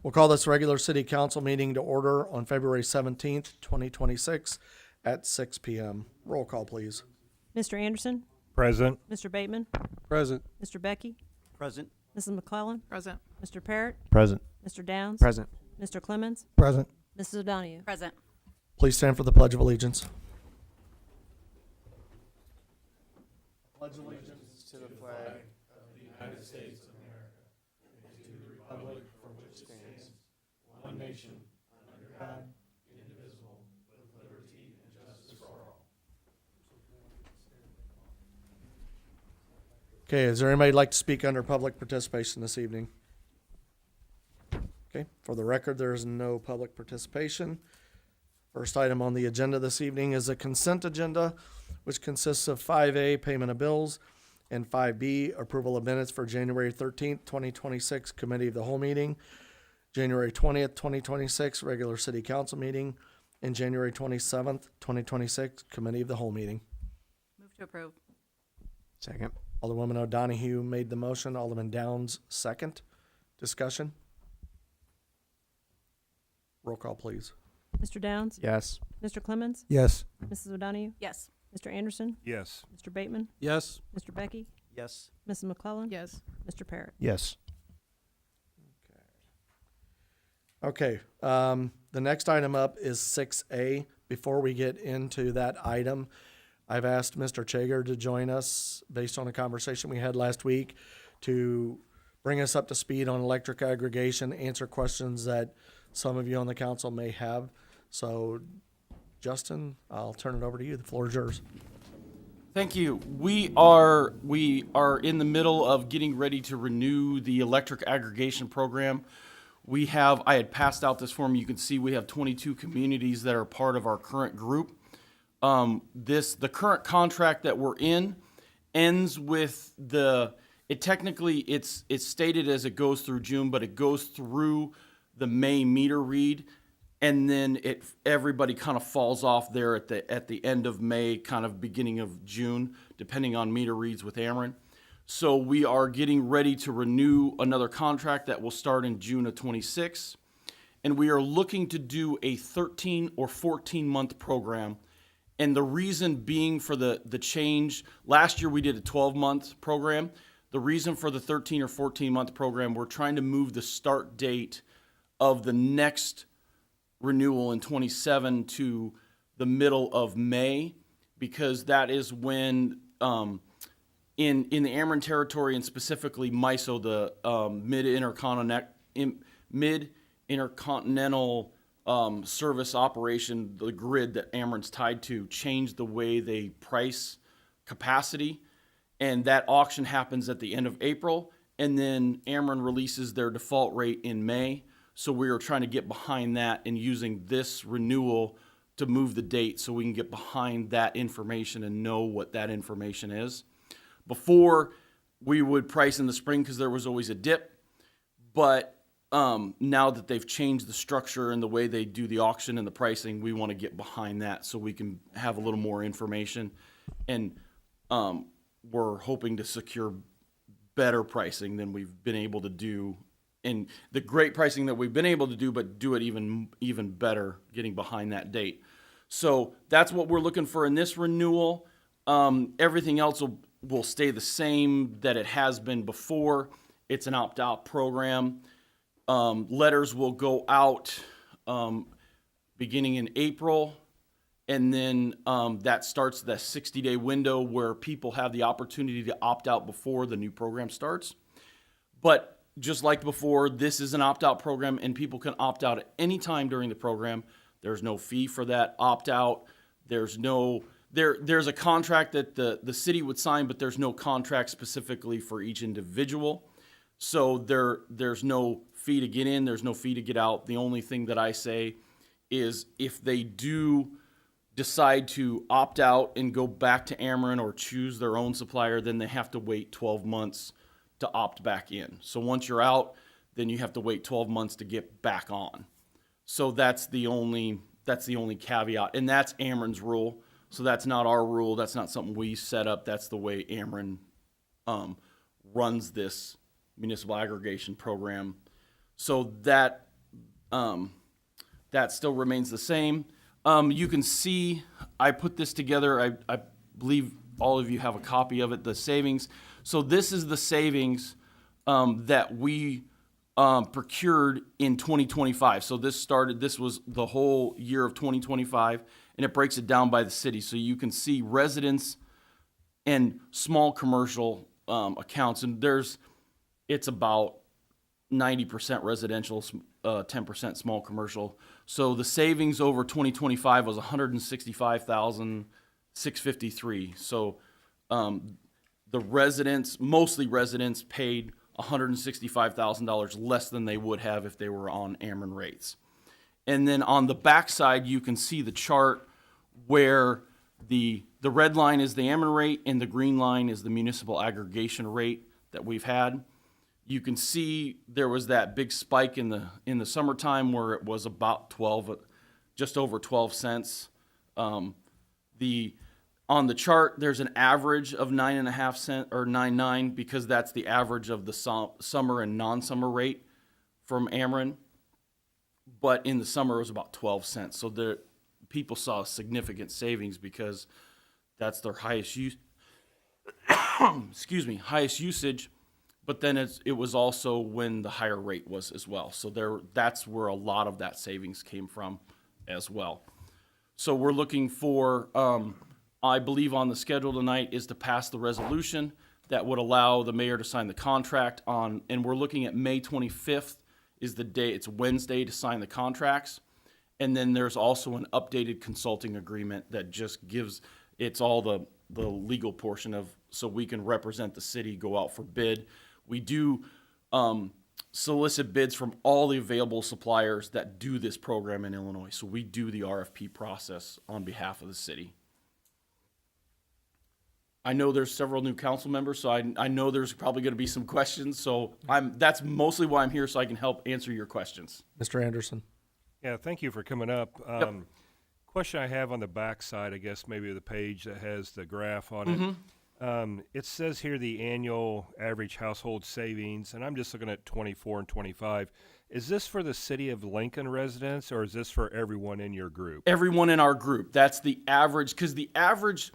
We'll call this regular city council meeting to order on February 17th, 2026 at 6 p.m. Roll call, please. Mr. Anderson, Present. Mr. Bateman, Present. Mr. Becky, Present. Mrs. McClellan, Present. Mr. Parrott, Present. Mr. Downs, Present. Mr. Clemens, Present. Mrs. O'Donoghue. Present. Please stand for the Pledge of Allegiance. Pledge allegiance to the flag of the United States of America and to the republic for which stands one nation under God, indivisible, with liberty and justice for all. Okay, is there anybody who'd like to speak under public participation this evening? Okay, for the record, there is no public participation. First item on the agenda this evening is a consent agenda, which consists of 5A, payment of bills, and 5B, approval of minutes for January 13th, 2026, Committee of the Whole meeting, January 20th, 2026, regular city council meeting, and January 27th, 2026, Committee of the Whole meeting. Move to approve. Second. Alderwoman O'Donoghue made the motion, Alderman Downs second. Discussion? Roll call, please. Mr. Downs, Yes. Mr. Clemens, Yes. Mrs. O'Donoghue, Yes. Mr. Anderson, Yes. Mr. Bateman, Yes. Mr. Becky, Yes. Mrs. McClellan, Yes. Mr. Parrott. Yes. Okay, the next item up is 6A. Before we get into that item, I've asked Mr. Chager to join us based on a conversation we had last week to bring us up to speed on electric aggregation, answer questions that some of you on the council may have. So, Justin, I'll turn it over to you. The floor is yours. Thank you. We are in the middle of getting ready to renew the electric aggregation program. I had passed out this form. You can see we have 22 communities that are part of our current group. The current contract that we're in ends with it's stated as it goes through June, but it goes through the May meter read, and then everybody kind of falls off there at the end of May, kind of beginning of June, depending on meter reads with Ameren. So we are getting ready to renew another contract that will start in June of 26, and we are looking to do a 13 or 14 month program. And the reason being for the change, last year we did a 12-month program. The reason for the 13 or 14-month program, we're trying to move the start date of the next renewal in 27 to the middle of May, because that is when in the Ameren territory, and specifically MISO, the mid-intercontinental service operation, the grid that Ameren's tied to, changed the way they price capacity. And that auction happens at the end of April, and then Ameren releases their default rate in May. So we are trying to get behind that and using this renewal to move the date so we can get behind that information and know what that information is. Before, we would price in the spring because there was always a dip, but now that they've changed the structure and the way they do the auction and the pricing, we want to get behind that so we can have a little more information. And we're hoping to secure better pricing than we've been able to do, and the great pricing that we've been able to do, but do it even better, getting behind that date. So that's what we're looking for in this renewal. Everything else will stay the same that it has been before. It's an opt-out program. Letters will go out beginning in April, and then that starts the 60-day window where people have the opportunity to opt out before the new program starts. But just like before, this is an opt-out program, and people can opt out at any time during the program. There's no fee for that opt-out. There's a contract that the city would sign, but there's no contract specifically for each individual. So there's no fee to get in, there's no fee to get out. The only thing that I say is if they do decide to opt out and go back to Ameren or choose their own supplier, then they have to wait 12 months to opt back in. So once you're out, then you have to wait 12 months to get back on. So that's the only caveat, and that's Ameren's rule. So that's not our rule. That's not something we set up. That's the way Ameren runs this municipal aggregation program. So that That still remains the same. You can see, I put this together, I believe all of you have a copy of it, the savings. So this is the savings that we procured in 2025. So this was the whole year of 2025, and it breaks it down by the city. So you can see residents and small commercial accounts, and it's about 90% residential, 10% small commercial. So the savings over 2025 was $165,653. So the residents, mostly residents, paid $165,000 less than they would have if they were on Ameren rates. And then on the backside, you can see the chart where the red line is the Ameren rate and the green line is the municipal aggregation rate that we've had. You can see there was that big spike in the summertime where it was about just over 12 cents. On the chart, there's an average of 9.5 cents or 9.9 because that's the average of the summer and non-summer rate from Ameren. But in the summer, it was about 12 cents. So the people saw significant savings because that's their highest use. Highest usage. But then it was also when the higher rate was as well. So that's where a lot of that savings came from as well. So we're looking for, I believe on the schedule tonight is to pass the resolution that would allow the mayor to sign the contract on, and we're looking at May 25th is the day, it's Wednesday to sign the contracts. And then there's also an updated consulting agreement that just it's all the legal portion of, so we can represent the city, go out for bid. We do solicit bids from all the available suppliers that do this program in Illinois. So we do the RFP process on behalf of the city. I know there's several new council members, so I know there's probably going to be some questions. So that's mostly why I'm here, so I can help answer your questions. Mr. Anderson. Yeah, thank you for coming up. Question I have on the back side, I guess maybe the page that has the graph on it. It says here the annual average household savings, and I'm just looking at 24 and 25. Is this for the city of Lincoln residents, or is this for everyone in your group? Everyone in our group. That's the average, because the average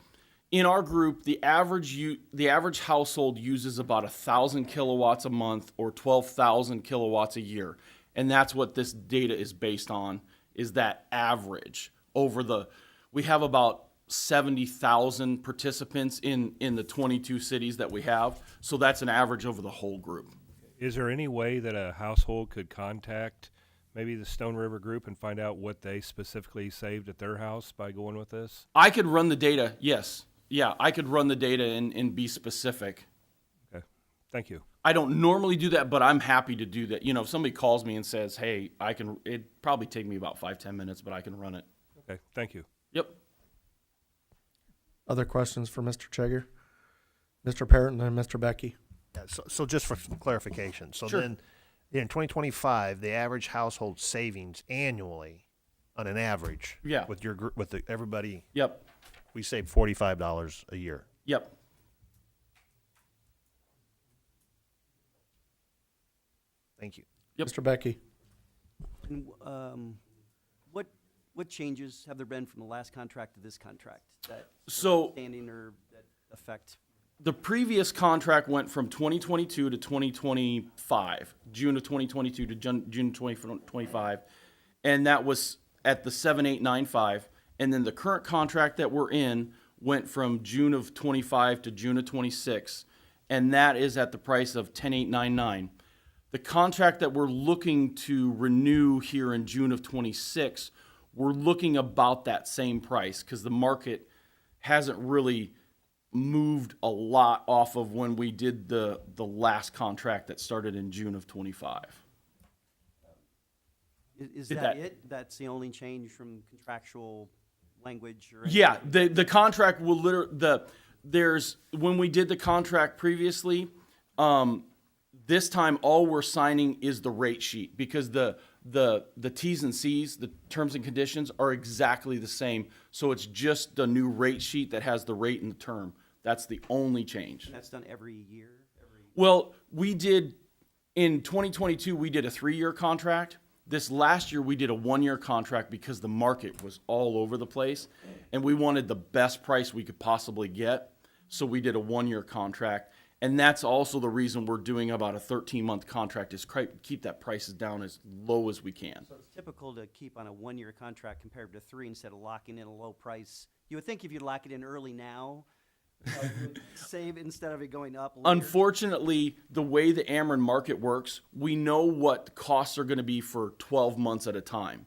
in our group, the average household uses about 1,000 kilowatts a month or 12,000 kilowatts a year, and that's what this data is based on. Is that average over we have about 70,000 participants in the 22 cities that we have. So that's an average over the whole group. Is there any way that a household could contact maybe the Stone River Group and find out what they specifically saved at their house by going with this? I could run the data, yes. Yeah, I could run the data and be specific. Okay, thank you. I don't normally do that, but I'm happy to do that. You know, if somebody calls me and says, hey, it'd probably take me about 5-10 minutes, but I can run it. Okay, thank you. Yep. Other questions for Mr. Chager? Mr. Parrott and then Mr. Becky. Yeah, so just for clarification, so Sure. then in 2025, the average household savings annually, on an average, Yeah. with your group, everybody, Yep. we save $45 a year. Yep. Thank you. Yep. Mr. Becky. And, what changes have there been from the last contract to this contract that So standing or that affect? the previous contract went from 2022 to 2025, June of 2022 to June 2025, and that was at the 7895. And then the current contract that we're in went from June of 25 to June of 26, and that is at the price of 10899. The contract that we're looking to renew here in June of 26, we're looking about that same price because the market hasn't really moved a lot off of when we did the last contract that started in June of 25. Is Did that that- it? That's the only change from contractual language or? Yeah, the contract will when we did the contract previously, this time all we're signing is the rate sheet because the T's and C's, the terms and conditions, are exactly the same. So it's just the new rate sheet that has the rate and the term. That's the only change. That's done every year? Well, we did, in 2022, we did a 3-year contract, This last year, we did a 1-year contract because the market was all over the place, and we wanted the best price we could possibly get. So we did a 1-year contract, and that's also the reason we're doing about a 13-month contract is keep that prices down as low as we can. So it's typical to keep on a 1-year contract compared to 3 instead of locking in a low price. You would think if you lock it in early now, you would save instead of it going up later. Unfortunately, the way the Ameren market works, we know what costs are going to be for 12 months at a time.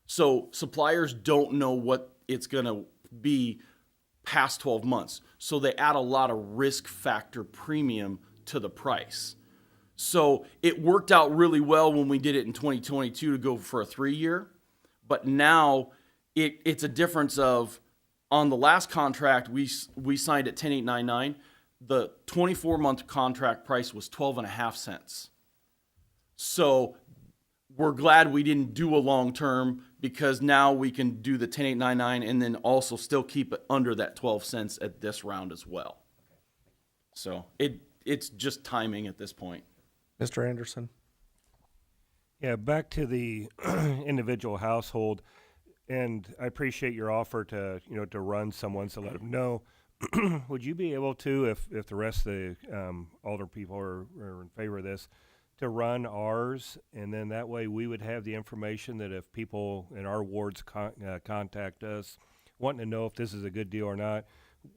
So suppliers don't know what it's going to be past 12 months. So they add a lot of risk factor premium to the price. So it worked out really well when we did it in 2022 to go for a 3-year. But now it's a difference of, on the last contract, we signed at 10,899. The 24-month contract price was 12.5 cents. So we're glad we didn't do a long term because now we can do the 10,899 and then also still keep it under that 12 cents at this round as well. So it's just timing at this point. Mr. Anderson? Yeah, back to the individual household, and I appreciate your offer to, to run someone, so let them know. Would you be able to, if the rest of the older people are in favor of this, to run ours, and then that way we would have the information that if people in our wards contact us wanting to know if this is a good deal or not,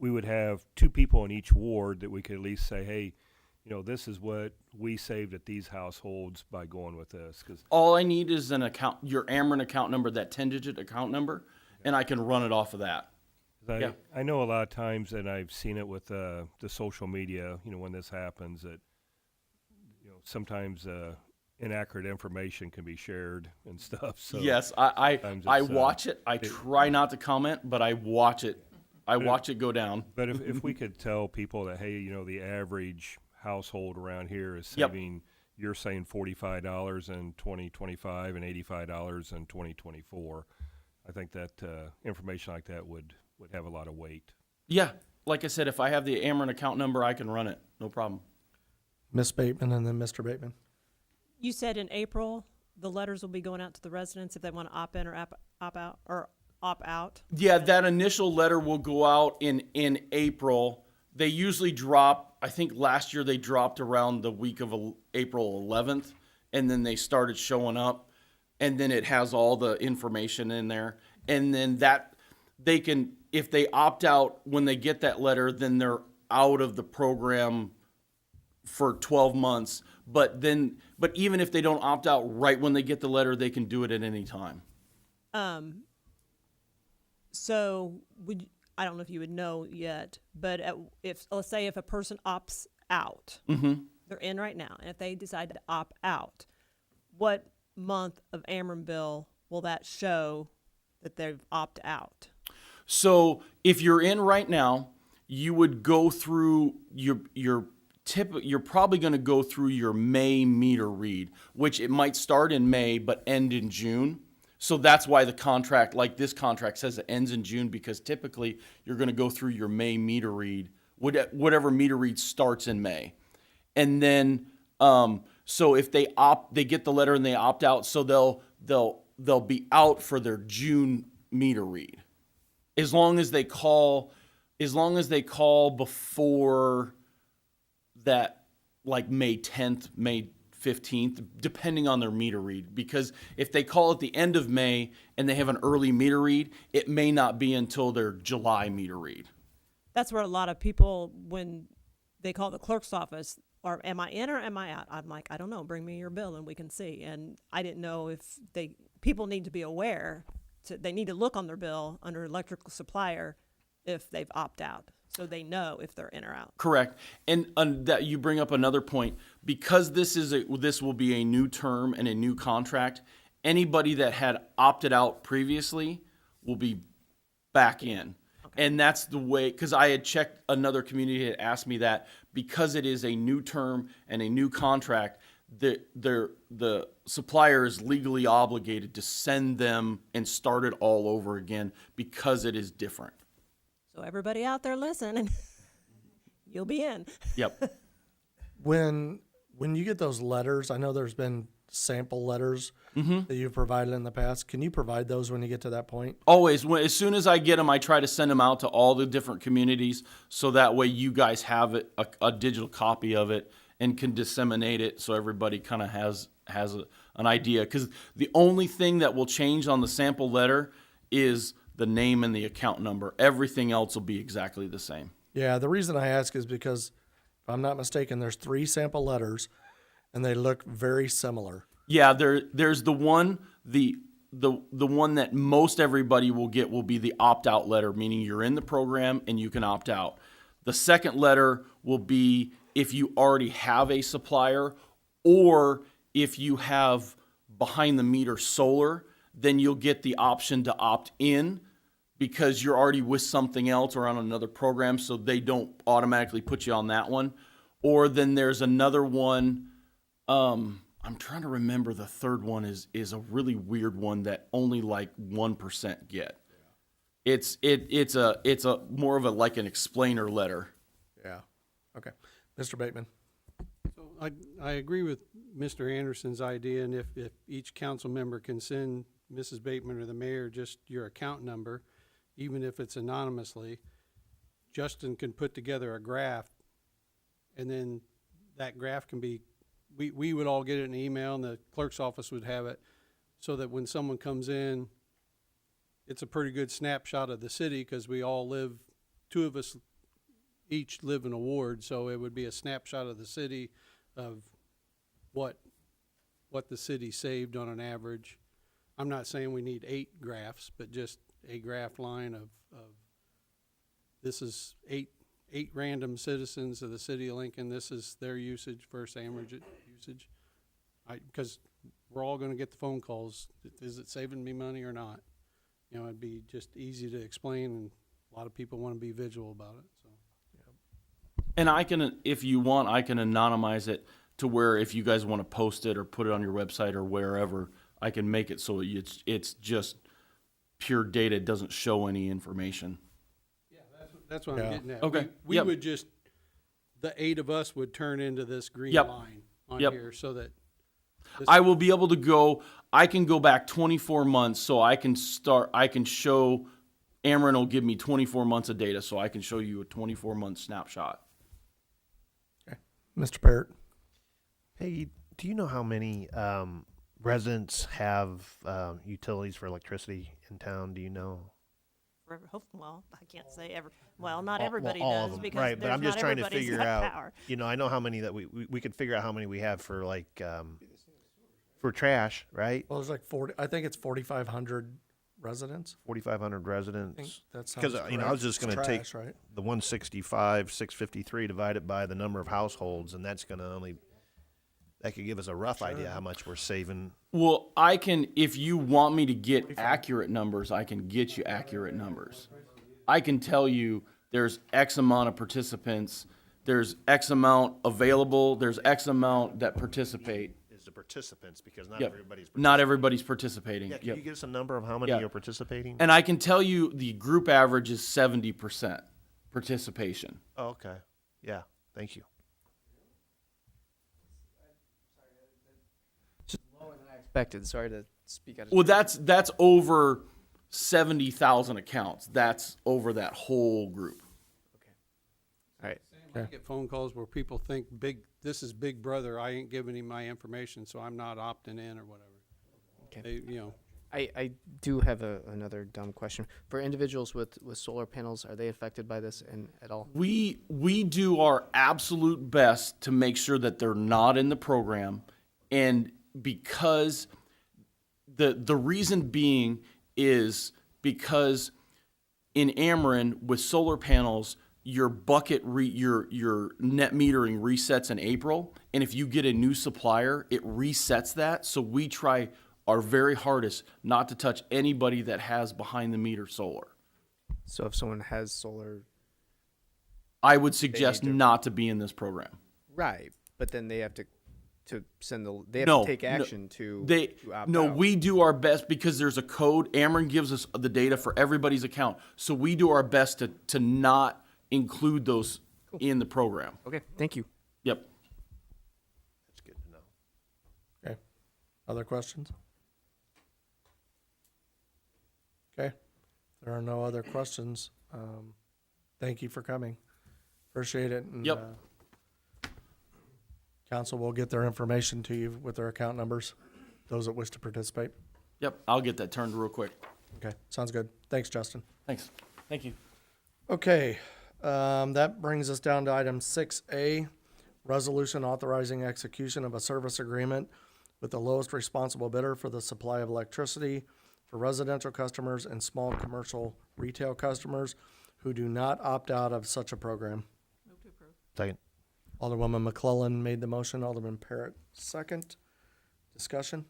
we would have 2 people in each ward that we could at least say, hey, this is what we saved at these households by going with this. 'Cause All I need is an account, your Ameren account number, that 10-digit account number, and I can run it off of that. Yeah. I know a lot of times, and I've seen it with the social media, when this happens, that sometimes inaccurate information can be shared and stuff. So Yes, I sometimes I it's, watch it. I try not to comment, but I watch it. I watch it go down. But if we could tell people that, hey, the average household around here is Yep. saving, you're saying $45 in 2025 and $85 in 2024, I think that information like that would have a lot of weight. Yeah, like I said, if I have the Ameren account number, I can run it. No problem. Ms. Bateman and then Mr. Bateman. You said in April, the letters will be going out to the residents if they want to opt in or opt out, or opt out. Yeah, that initial letter will go out in April. They usually drop, I think last year they dropped around the week of April 11th, and then they started showing up, and then it has all the information in there. And then that they can, if they opt out when they get that letter, then they're out of the program for 12 months. But even if they don't opt out right when they get the letter, they can do it at any time. So I don't know if you would know yet, but if let's say if a person opts out, they're in right now, and if they decide to opt out, what month of Ameren bill will that show that they've opted out? So if you're in right now, you would go through you're probably going to go through your May meter read, which it might start in May but end in June. So that's why the contract, like this contract, says it ends in June, because typically you're going to go through your May meter read, whatever meter read starts in May. And then, so if they get the letter and they opt out, so they'll be out for their June meter read. As long as they call before that, like May 10th, May 15th, depending on their meter read. Because if they call at the end of May and they have an early meter read, it may not be until their July meter read. That's where a lot of people, when they call the clerk's office, or am I in or am I out? I'm like, I don't know. Bring me your bill and we can see. And I didn't know if people need to be aware. They need to look on their bill under electrical supplier if they've opted out, so they know if they're in or out. Correct. And that you bring up another point, because this will be a new term and a new contract. Anybody that had opted out previously will be back in. Okay. And that's the way, because I had checked, another community had asked me that, because it is a new term and a new contract, the supplier is legally obligated to send them and start it all over again, because it is different. So everybody out there listen, you'll be in. Yep. When you get those letters, I know there's been sample letters Mm-hmm. that you've provided in the past. Can you provide those when you get to that point? Always, as soon as I get them, I try to send them out to all the different communities so that way you guys have it, a digital copy of it, and can disseminate it so everybody kind of has an idea. Because the only thing that will change on the sample letter is the name and the account number. Everything else will be exactly the same. Yeah, the reason I ask is because, if I'm not mistaken, there's 3 sample letters, and they look very similar. Yeah, there's the one the one that most everybody will get will be the opt-out letter, meaning you're in the program and you can opt out. The second letter will be if you already have a supplier, or if you have behind the meter solar, then you'll get the option to opt in because you're already with something else or on another program, so they don't automatically put you on that one. Or then there's another one. I'm trying to remember, the third one is a really weird one that only like 1% get. It's a more of a like an explainer letter. Yeah. Okay. Mr. Bateman. So I agree with Mr. Anderson's idea, and if each council member can send Mrs. Bateman or the mayor just your account number, even if it's anonymously, Justin can put together a graph, and then that graph can be, we would all get it in an email, and the clerk's office would have it, so that when someone comes in, it's a pretty good snapshot of the city, because we all live, 2 of us each live in a ward, so it would be a snapshot of the city of what the city saved on an average. I'm not saying we need 8 graphs, but just a graph line of this is eight random citizens of the city of Lincoln. This is their usage versus Amherst usage. Because we're all gonna get the phone calls. Is it saving me money or not? You know, it'd be just easy to explain, and a lot of people wanna be visual about it, so. And I can, if you want, I can anonymize it to where if you guys want to post it or put it on your website or wherever, I can make it so it's just pure data. It doesn't show any information. Yeah, that's what Yeah. I'm getting at. Okay, We yep. would just, the 8 of us would turn into this green Yep. line on Yep. here, so that. this- I will be able to go, I can go back 24 months, so I can show, Ameren will give me 24 months of data, so I can show you a 24-month snapshot. Mr. Parrott. Hey, do you know how many residents have utilities for electricity in town? Do you know? Well, I can't say ever. Well, not All- everybody well, all of does, them, because right? But there's I'm just not trying to everybody's figure got out. power. You know, I know how many that we could figure out how many we have for like for trash, right? Well, there's like 40, I think it's 4,500 residents. 4,500 I think residents. that sounds Because you know, I was correct. just going to It's take trash, right? the 165, 653 divided by the number of households, and that's going to only that could give us a rough idea how much we're saving. Well, I can, if you want me to get accurate numbers, I can get you accurate numbers. I can tell you there's X amount of participants, there's X amount available, there's X amount that participate. Is the participants, because not Yep. everybody's Not everybody's participating. Yeah, can Yep. you give us a number of how many Yeah. are participating? And I can tell you the group average is 70% participation. Oh, okay. Yeah, thank you. Expected. Sorry to speak out of Well, that's over 70,000 accounts. That's over that whole group. All right. I get phone calls where people think this is Big Brother, I ain't giving him my information, so I'm not opting in or whatever. Okay. They, you know, I do have another dumb question. For individuals with solar panels, are they affected by this at all? We do our absolute best to make sure that they're not in the program, and because the reason being is because in Ameren with solar panels, your your net metering resets in April, and if you get a new supplier, it resets that. So we try our very hardest not to touch anybody that has behind the meter solar. So if someone has solar, I would suggest need to- not to be in this program. right? But then they have to send they have No, to take no, action to opt no, out. we do our best because there's a code. Ameren gives us the data for everybody's account, so we do our best to not include those in the program. Okay. Thank you. Yep. That's good to know. Okay. Other questions? Okay, there are no other questions. Thank you for coming. Appreciate it. And, Yep. Council will get their information to you with their account numbers, those that wish to participate. Yep, I'll get that turned real quick. Okay, sounds good. Thanks, Justin. Thanks. Thank you. Okay, that brings us down to item 6A, resolution authorizing execution of a service agreement with the lowest responsible bidder for the supply of electricity for residential customers and small commercial retail customers who do not opt out of such a program. Second. Alderwoman McClellan made the motion, Alderman Parrott second. Discussion?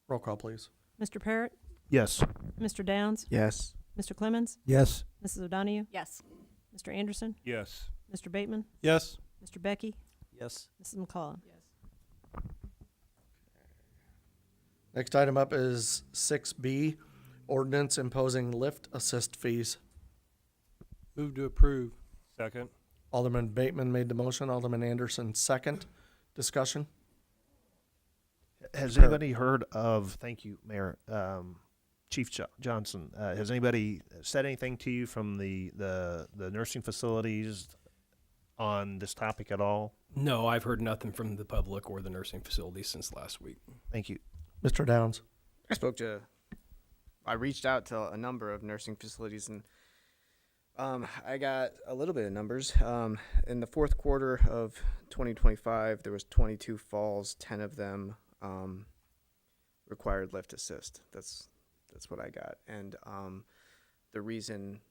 Roll call, please. Mr. Parrott, Yes. Mr. Downs, Yes. Mr. Clemens, Yes. Mrs. O'Donahue, Yes. Mr. Anderson, Yes. Mr. Bateman, Yes. Mr. Becky, Yes. Mrs. McCollum. Next item up is 6B, ordinance imposing lift assist fees. Move to approve. Second. Alderman Bateman made the motion, Alderman Anderson second. Discussion? Has Sure. anybody heard of, thank you, Mayor, Chief Johnson, has anybody said anything to you from the nursing facilities on this topic at all? No, I've heard nothing from the public or the nursing facilities since last week. Thank you. Mr. Downs? I reached out to a number of nursing facilities and I got a little bit of numbers. In the fourth quarter of 2025, there was 22 falls. 10 of them required lift assist. That's what I got. And the reason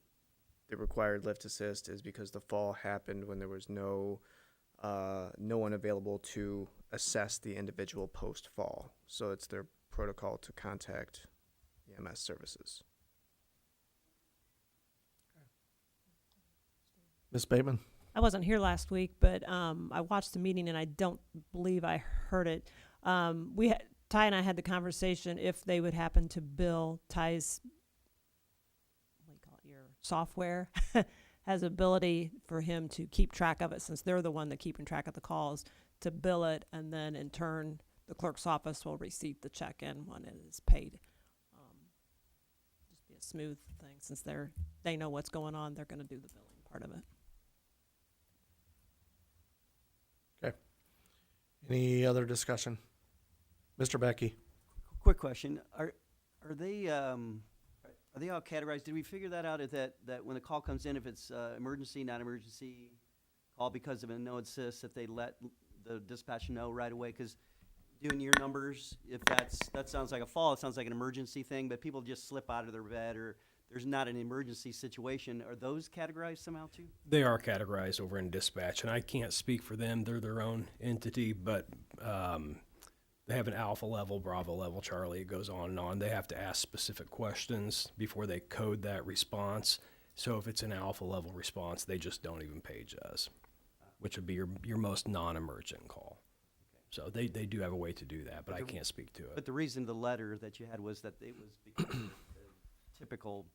they required lift assist is because the fall happened when there was no one available to assess the individual post fall. So it's their protocol to contact EMS services. Ms. Bateman? I wasn't here last week, but I watched the meeting and I don't believe I heard it. Ty and I had the conversation if they would happen to bill Ty's, what do you call it, your software has ability for him to keep track of it since they're the one that keeping track of the calls, to bill it, and then in turn the clerk's office will receive the check in when it is paid. Just be a smooth thing since they know what's going on. They're going to do the billing part of it. Any other discussion? Mr. Becky? Quick question: Are they all categorized? Did we figure that out? That when the call comes in, if it's emergency, non-emergency call because of a no assist, if they let the dispatch know right away? Because doing your numbers, if that sounds like a fall, it sounds like an emergency thing. But people just slip out of their bed or there's not an emergency situation. Are those categorized somehow too? They are categorized over in dispatch, and I can't speak for them. They're their own entity, but they have an alpha level, Bravo level, Charlie. It goes on and on. They have to ask specific questions before they code that response. So if it's an alpha level response, they just don't even page us, which would be your most non-emergent call. So they do have a way to do that, but I can't speak to it. But the reason the letter that you had was that it was because of the typical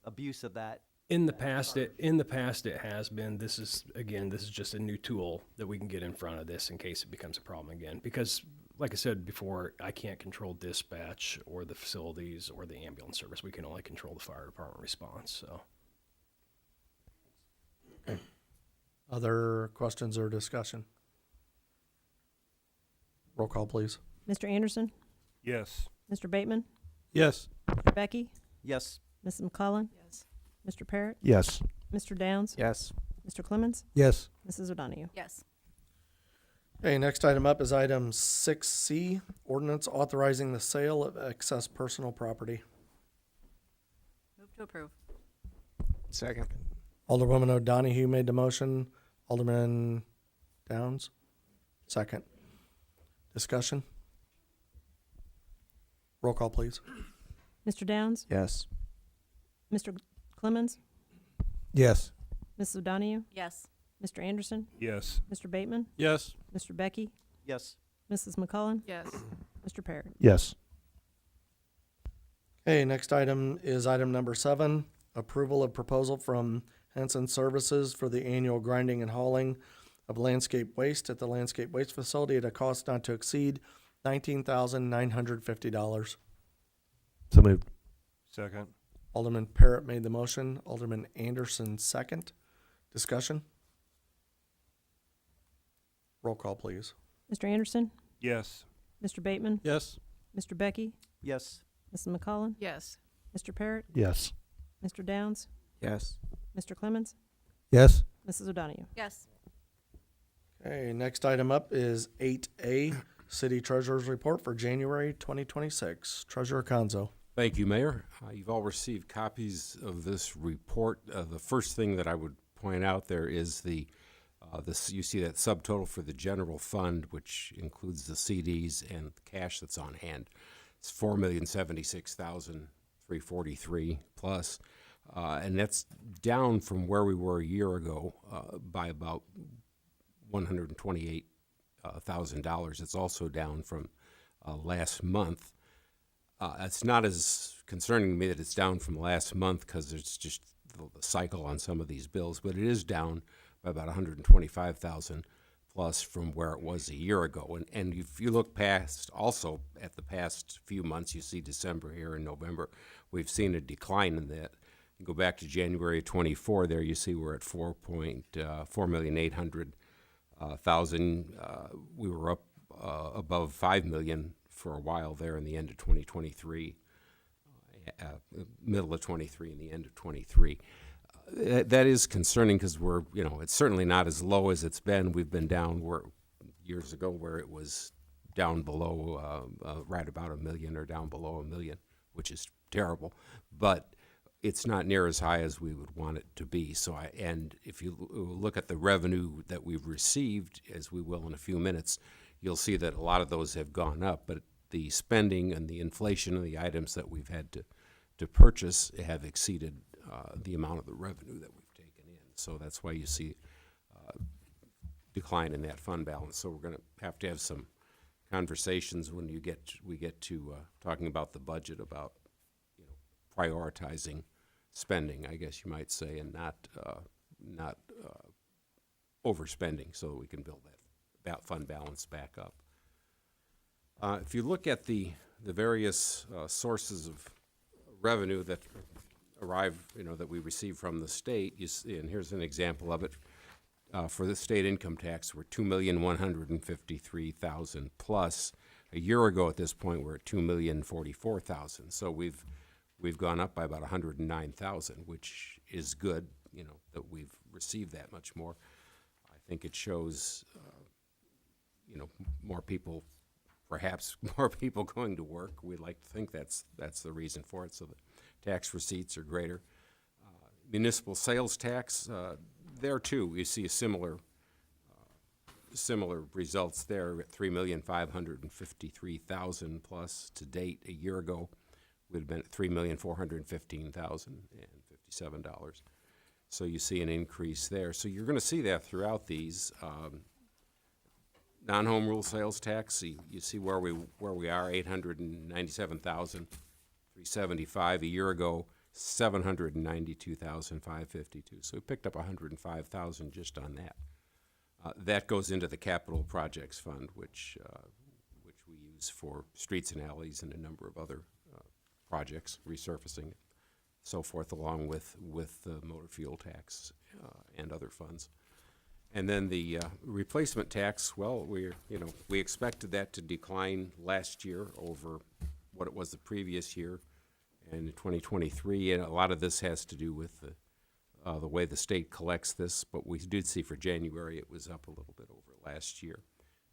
abuse of that. In the past, it has been. This is just a new tool that we can get in front of this in case it becomes a problem again. Because, like I said before, I can't control dispatch or the facilities or the ambulance service. We can only control the fire department response. So, Other questions or discussion? Roll call, please. Mr. Anderson, Yes. Mr. Bateman, Yes. Mr. Becky, Yes. Mrs. McCullen, Yes. Mr. Parrott, Yes. Mr. Downs, Yes. Mr. Clemens, Yes. Mrs. O'Donahue. Yes. Okay, next item up is item 6C, ordinance authorizing the sale of excess personal property. Move to approve. Second. Alderwoman O'Donahue made the motion. Alderman Downs, second. Discussion? Roll call, please. Mr. Downs, Yes. Mr. Clemens, Yes. Mrs. O'Donahue, Yes. Mr. Anderson, Yes. Mr. Bateman, Yes. Mr. Becky, Yes. Mrs. McCullen, Yes. Mr. Parrott. Yes. Okay, next item is item number 7, approval of proposal from Henson Services for the annual grinding and hauling of landscape waste at the landscape waste facility at a cost not to exceed $19,950. So moved. Second. Alderman Parrott made the motion. Alderman Anderson second. Discussion? Roll call, please. Mr. Anderson, Yes. Mr. Bateman, Yes. Mr. Becky, Yes. Mrs. McCollum, Yes. Mr. Parrott, Yes. Mr. Downs, Yes. Mr. Clemens, Yes. Mrs. O'Donoghue. Yes. Okay, next item up is 8A, City Treasurer's Report for January 2026. Treasurer Conzo. Thank you, Mayor. You've all received copies of this report. The first thing that I would point out there is you see that subtotal for the general fund, which includes the CDs and cash that's on hand. It's $4,076,343 plus, and that's down from where we were a year ago by about $128,000. It's also down from last month. It's not as concerning to me that it's down from last month because it's just the cycle on some of these bills, but it is down by about $125,000 plus from where it was a year ago. And if you look past also at the past few months, you see December here and November, we've seen a decline in that. You go back to January 24, there you see we're at $4,800,000. We were up above $5 million for a while there in the end of 2023, middle of 23 and the end of 23. That is concerning because it's certainly not as low as it's been. We've been down years ago where it was down below, right about $1 million or down below $1 million, which is terrible. But it's not near as high as we would want it to be. And if you look at the revenue that we've received, as we will in a few minutes, you'll see that a lot of those have gone up, but the spending and the inflation of the items that we've had to purchase have exceeded the amount of the revenue that we've taken in. So that's why you see decline in that fund balance. So we're going to have some conversations when we get to talking about the budget about prioritizing spending, I guess you might say, and not overspending, so that we can build that fund balance back up. If you look at the various sources of revenue that arrive, that we receive from the state, you see, and here's an example of it. For the state income tax, we're $2,153,000 plus. A year ago at this point, we're at $2,044,000. So we've gone up by about $109,000, which is good, that we've received that much more. I think it shows, more people, perhaps more people going to work. We'd like to think that's the reason for it, so the tax receipts are greater. Municipal sales tax, there too, you see a similar results there at $3,553,000 plus to date. A year ago, we'd have been at $3,415,057. So you see an increase there. So you're going to see that throughout these. Non-home rule sales tax, you see where we are, $897,375. A year ago, $792,552. So we picked up $105,000 just on that. That goes into the capital projects fund, which we use for streets and alleys and a number of other projects, resurfacing, so forth, along with the motor fuel tax and other funds. And then the replacement tax, well, we expected that to decline last year over what it was the previous year and in 2023, and a lot of this has to do with the way the state collects this, but we did see for January it was up a little bit over last year.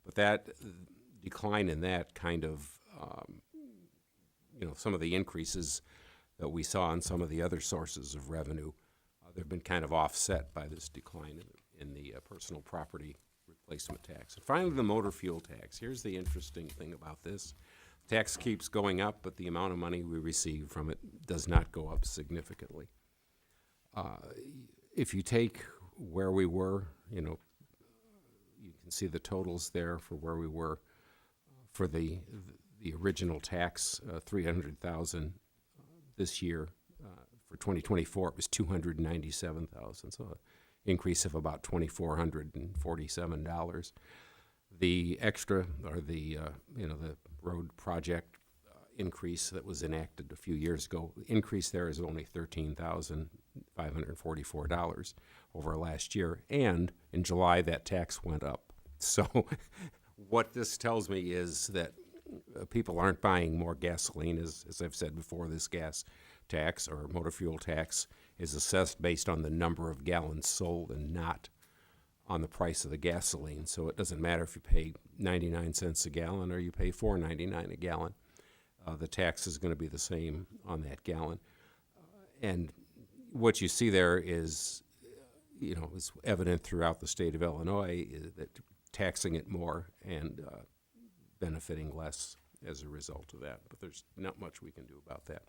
But that decline in that kind of, some of the increases that we saw in some of the other sources of revenue, they've been kind of offset by this decline in the personal property replacement tax. And finally, the motor fuel tax. Here's the interesting thing about this. Tax keeps going up, but the amount of money we receive from it does not go up significantly. If you take where we were, you can see the totals there for where we were for the original tax, $300,000 this year. For 2024, it was $297,000. So increase of about $2,447. The extra, or the the road project increase that was enacted a few years ago, the increase there is only $13,544 over last year. And in July, that tax went up. So what this tells me is that people aren't buying more gasoline. As I've said before, this gas tax or motor fuel tax is assessed based on the number of gallons sold and not on the price of the gasoline. So it doesn't matter if you pay 99 cents a gallon or you pay $4.99 a gallon. The tax is going to be the same on that gallon. And what you see there is, is evident throughout the state of Illinois, that taxing it more and benefiting less as a result of that. But there's not much we can do about that.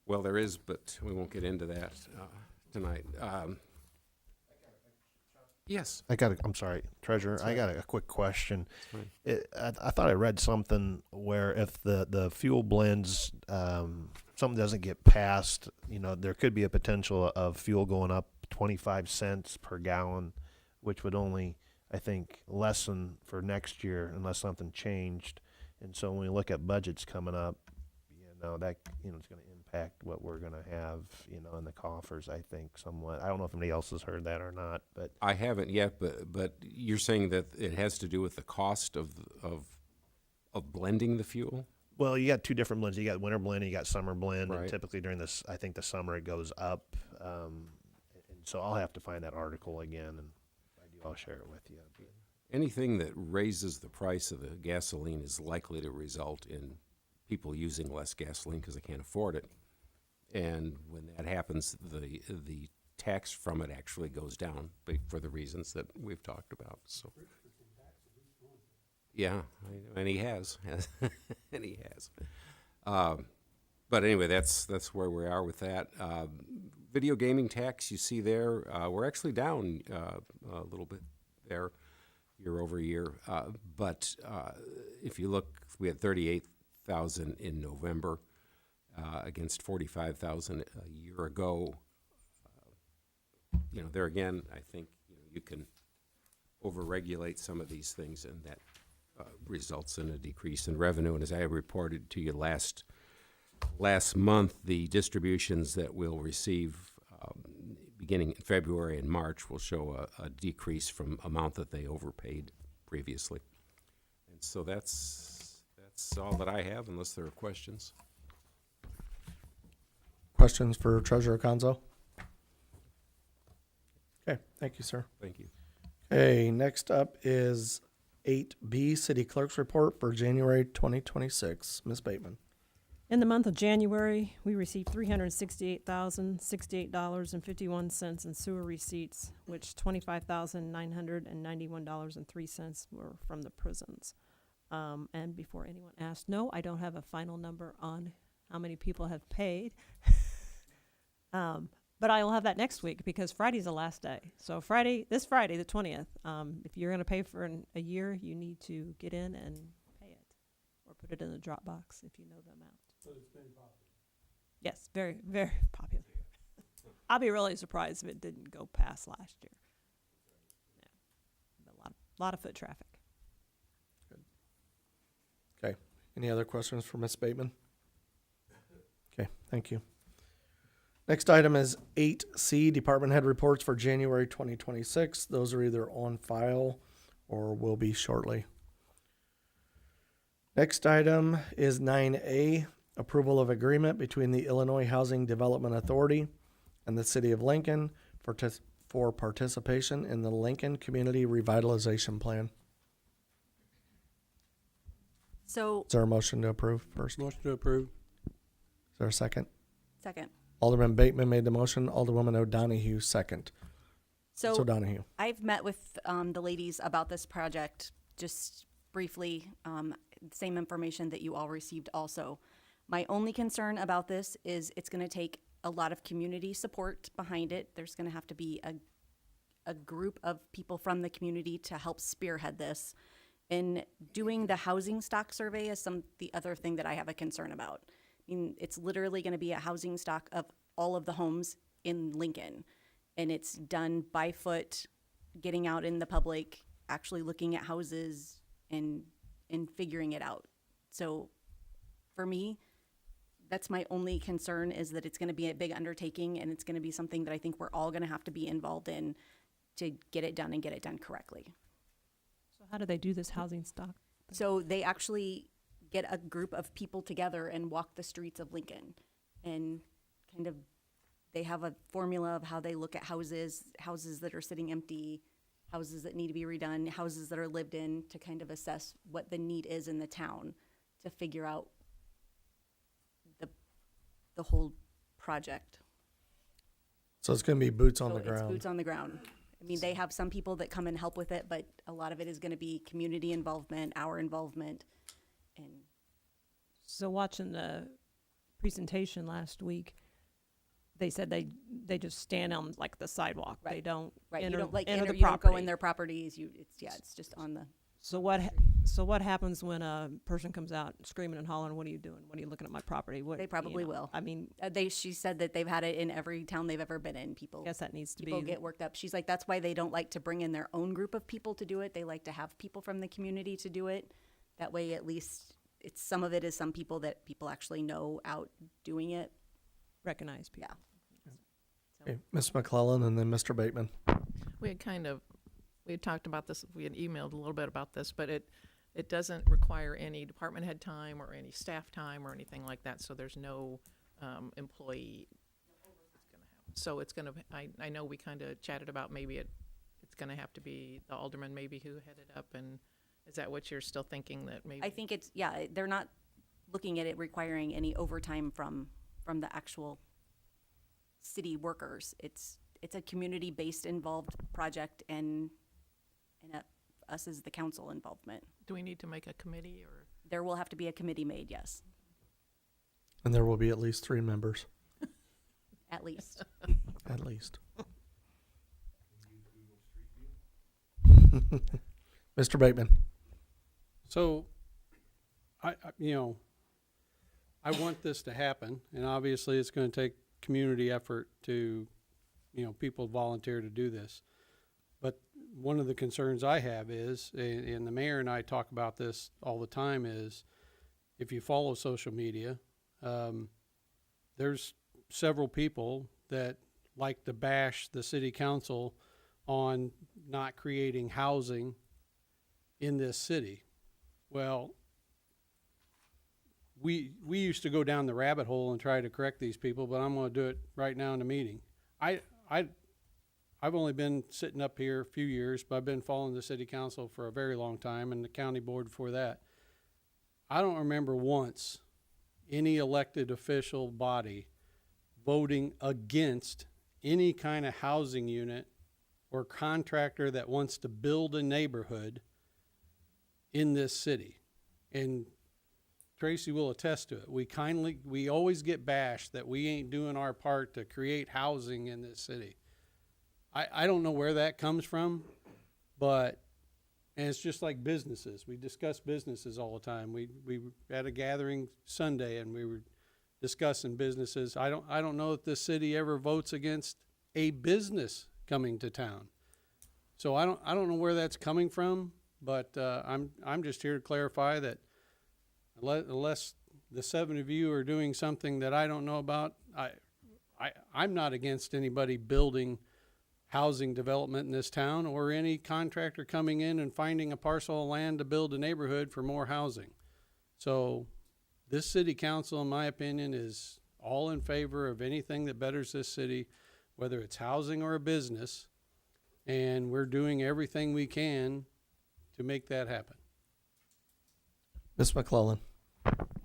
Well, there is, but we won't get into that tonight. Yes. I'm sorry, Treasurer, I got a quick question. Fine. I thought I read something where if the fuel blends, something doesn't get passed, there could be a potential of fuel going up 25 cents per gallon, which would only, I think, lessen for next year unless something changed. And so when we look at budgets coming up, that, it's going to impact what we're going to have, in the coffers, I think, somewhat. I don't know if anybody else has heard that or not, but I haven't yet, but you're saying that it has to do with the cost of blending the fuel? well, you got two different blends. You got winter blend and you got summer blend. And Right. typically during this, I think the summer it goes up. And so I'll have to find that article again, and if I do, I'll share it with you. Anything that raises the price of the gasoline is likely to result in people using less gasoline because they can't afford it. And when that happens, the tax from it actually goes down for the reasons that we've talked about. So, yeah, and he has, and he has. But anyway, that's where we are with that. Video gaming tax, you see there, we're actually down a little bit there year over year. But if you look, we had 38,000 in November against 45,000 a year ago. There again, I think you can overregulate some of these things, and that results in a decrease in revenue. And as I reported to you last month, the distributions that we'll receive beginning in February and March will show a decrease from amount that they overpaid previously. And so that's all that I have, unless there are questions. Questions for Treasurer Conzo? Okay, thank you, sir. Thank you. Okay, next up is 8B, City Clerk's Report for January 2026. Ms. Bateman. In the month of January, we received $368,068.51 in sewer receipts, which $25,991.03 were from the prisons. And before anyone asked, no, I don't have a final number on how many people have paid. But I will have that next week because Friday's the last day. So this Friday, the 20th, if you're going to pay for a year, you need to get in and pay it or put it in the Dropbox if you know the amount. So it's been popular. Yes, very, very popular. I'll be really surprised if it didn't go past last year. Yeah. A lot of foot traffic. Okay, any other questions for Ms. Bateman? Okay, thank you. Next item is 8C, Department Head Reports for January 2026. Those are either on file or will be shortly. Next item is 9A, Approval of Agreement between the Illinois Housing Development Authority and the City of Lincoln for participation in the Lincoln Community Revitalization Plan. So, Is there a motion to approve first? Is Motion to approve. there a second? second. Alderman Bateman made the motion. Alderwoman O'Donohue second. Ms. So O'Donohue. I've met with the ladies about this project just briefly, same information that you all received also. My only concern about this is it's going to take a lot of community support behind it. There's going to have to be a group of people from the community to help spearhead this. And doing the housing stock survey is the other thing that I have a concern about. I mean, it's literally going to be a housing stock of all of the homes in Lincoln. And it's done by foot, getting out in the public, actually looking at houses and figuring it out. So for me, that's my only concern, is that it's going to be a big undertaking, and it's going to be something that I think we're all going to have to be involved in to get it done and get it done correctly. So how do they do this housing stock? So they actually get a group of people together and walk the streets of Lincoln, and kind of, they have a formula of how they look at houses that are sitting empty, houses that need to be redone, houses that are lived in, to kind of assess what the need is in the town, to figure out the whole project. So it's going to be boots on So the it's ground. boots on the ground. I mean, they have some people that come and help with it, but a lot of it is going to be community involvement, our involvement, and So watching the presentation last week, they said they just stand on like the sidewalk. They Right. don't right. enter, You don't like enter the you don't property. go in their properties. It's just on the. So what happens when a person comes out screaming and hollering? What are you doing? What are you looking at my property? What, They probably will. I mean, She said that they've had it in every town they've ever been in. People I guess that needs to people be get worked up. She's like, that's why they don't like to bring in their own group of people to do it. They like to have people from the community to do it. That way, at least some of it is some people that people actually know out doing it. recognized people. Yeah. Okay, Ms. McClellan and then Mr. Bateman. We had talked about this, we had emailed a little bit about this, but it doesn't require any department head time or any staff time or anything like that, so there's no employee. So it's gonna, I know we kind of chatted about maybe it's gonna have to be the alderman maybe who headed up, and is that what you're still thinking, that maybe? I think they're not looking at it requiring any overtime from the actual city workers. It's a community-based involved project, and us as the council involvement. Do we need to make a committee, or? There will have to be a committee made, yes, And there will be at least 3 members, at least. at least. Mr. Bateman. So, I want this to happen, and obviously it's going to take community effort to, people volunteer to do this. But one of the concerns I have is, and the mayor and I talk about this all the time, is if you follow social media, there's several people that like to bash the city council on not creating housing in this city. Well, we used to go down the rabbit hole and try to correct these people, but I'm going to do it right now in the meeting. I've only been sitting up here a few years, but I've been following the city council for a very long time, and the county board before that. I don't remember once any elected official body voting against any kind of housing unit or contractor that wants to build a neighborhood in this city. And Tracy will attest to it. We always get bashed that we ain't doing our part to create housing in this city. I don't know where that comes from, and it's just like businesses. We discuss businesses all the time. We had a gathering Sunday and we were discussing businesses. I don't know if this city ever votes against a business coming to town. So I don't know where that's coming from, but I'm just here to clarify that unless the 7 of you are doing something that I don't know about, I'm not against anybody building housing development in this town, or any contractor coming in and finding a parcel of land to build a neighborhood for more housing. So this city council, in my opinion, is all in favor of anything that betters this city, whether it's housing or a business, and we're doing everything we can to make that happen. Ms. McClellan.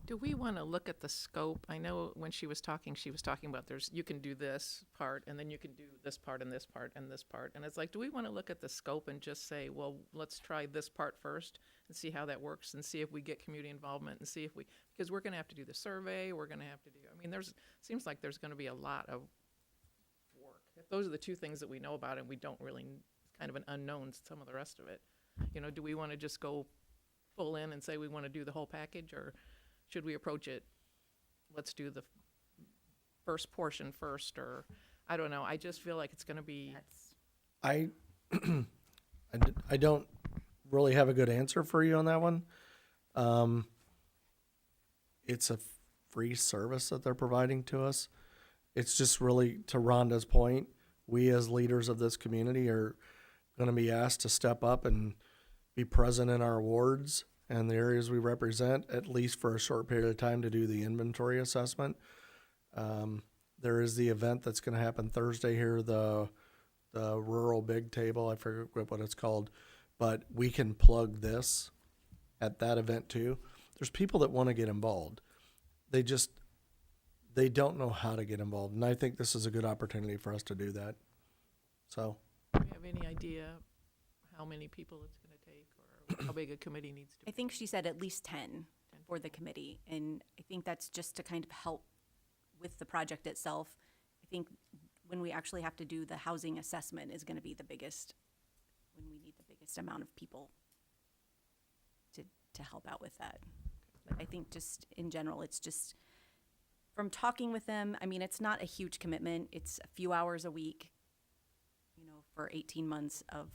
Do we want to look at the scope? I know when she was talking about you can do this part, and then you can do this part and this part and this part. And it's like, do we want to look at the scope and just say, well, let's try this part first and see how that works, and see if we get community involvement, and see because we're going to have to do the survey, seems like there's going to be a lot of work. If those are the 2 things that we know about, and we don't really, kind of an unknown, some of the rest of it. Do we want to just go full in and say we want to do the whole package, or should we approach it, let's do the first portion first? Or I don't know, I just feel like it's gonna be, I, I don't really have a good answer for you on that one. It's a free service that they're providing to us. It's just really, to Rhonda's point, we as leaders of this community are going to be asked to step up and be present in our wards and the areas we represent, at least for a short period of time, to do the inventory assessment. There is the event that's going to happen Thursday here, the rural big table. I forget what it's called, but we can plug this at that event too. There's people that want to get involved. They don't know how to get involved, and I think this is a good opportunity for us to do that. So, do you have any idea how many people it's gonna take, or how big a committee needs to I be? think she said at least 10 for the committee, and I think that's just to kind of help with the project itself. I think when we actually have to do the housing assessment is gonna be the biggest, when we need the biggest amount of people to help out with that. But I think just in general, it's just, from talking with them, I mean, it's not a huge commitment. It's a few hours a week, you know, for 18 months of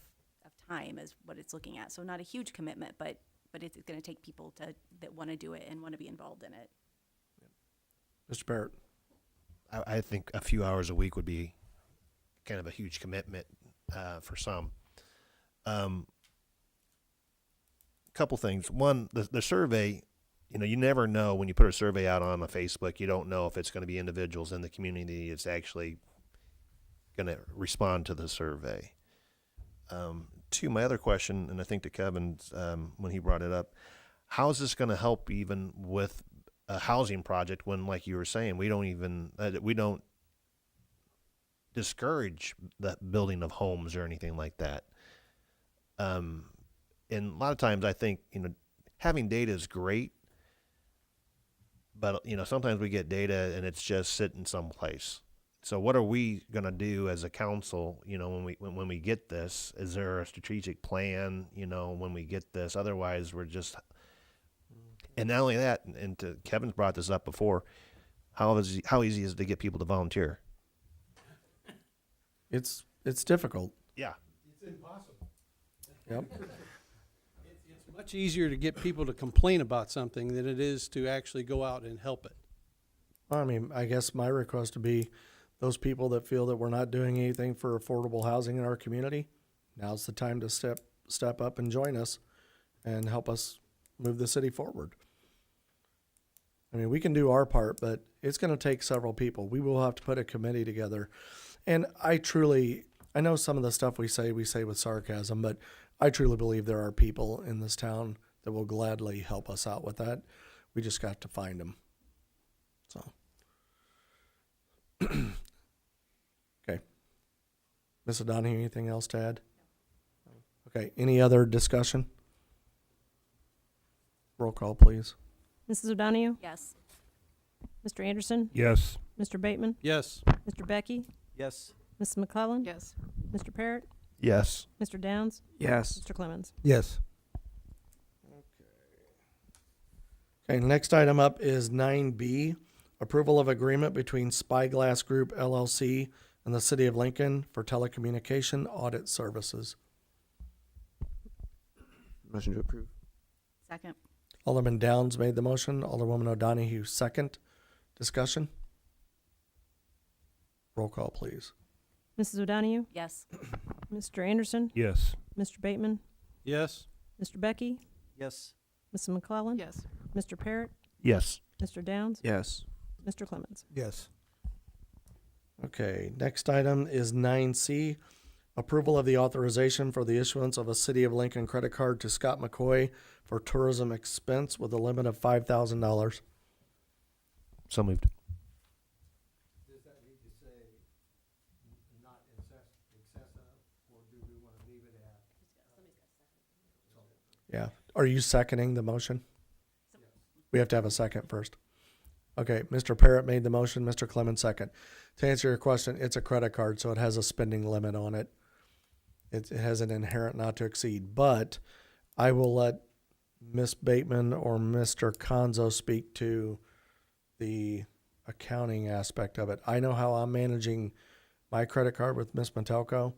time is what it's looking at. So not a huge commitment, but it's going to take people that want to do it and want to be involved in it. Mr. Barrett. I think a few hours a week would be kind of a huge commitment for some. Couple things. One, the survey, you know, you never know when you put a survey out on a Facebook, you don't know if it's going to be individuals in the community that's actually going to respond to the survey. To my other question, and I think to Kevin's, when he brought it up, how is this going to help even with a housing project when, like you were saying, we don't discourage the building of homes or anything like that. And a lot of times I think, you know, having data is great, but, you know, sometimes we get data and it's just sitting someplace. So what are we going to do as a council, you know, when we get this? Is there a strategic plan, you know, when we get this? Otherwise, we're just, and not only that, and Kevin's brought this up before, how easy is it to get people to volunteer? It's difficult. Yeah. It's impossible. Yep. It's much easier to get people to complain about something than it is to actually go out and help it. I mean, I guess my request would be those people that feel that we're not doing anything for affordable housing in our community, now's the time to step up and join us and help us move the city forward. I mean, we can do our part, but it's going to take several people. We will have to put a committee together. And I know some of the stuff we say with sarcasm, but I truly believe there are people in this town that will gladly help us out with that. We just got to find them. So. Okay. Ms. O'Donoghue, anything else to add? Okay, any other discussion? Roll call, please. Mrs. O'Donoghue? Yes. Mr. Anderson? Yes. Mr. Bateman? Yes. Mr. Becky? Yes. Mrs. McClellan? Yes. Mr. Parrott? Yes. Mr. Downs? Yes. Mr. Clemens? Yes. Okay, next item up is 9B, approval of agreement between Spyglass Group LLC and the City of Lincoln for telecommunication audit services. Motion to approve. Second. Alderman Downs made the motion. Alderwoman O'Donoghue second. Discussion? Roll call, please. Mrs. O'Donoghue? Yes. Mr. Anderson? Yes. Mr. Bateman? Yes. Mr. Becky? Yes. Mrs. McClellan? Yes. Mr. Parrott? Yes. Mr. Downs? Yes. Mr. Clemens? Yes. Okay, next item is 9C, approval of the authorization for the issuance of a City of Lincoln credit card to Scott McCoy for tourism expense with a limit of $5,000. So moved. Does that need to say not excessive, or do we want to leave it at? Yeah. Are you seconding the motion? We have to have a second first. Okay, Mr. Parrott made the motion, Mr. Clemens second. To answer your question, it's a credit card, so it has a spending limit on it. It has an inherent not to exceed, but I will let Ms. Bateman or Mr. Conzo speak to the accounting aspect of it. I know how I'm managing my credit card with Miss Metelko,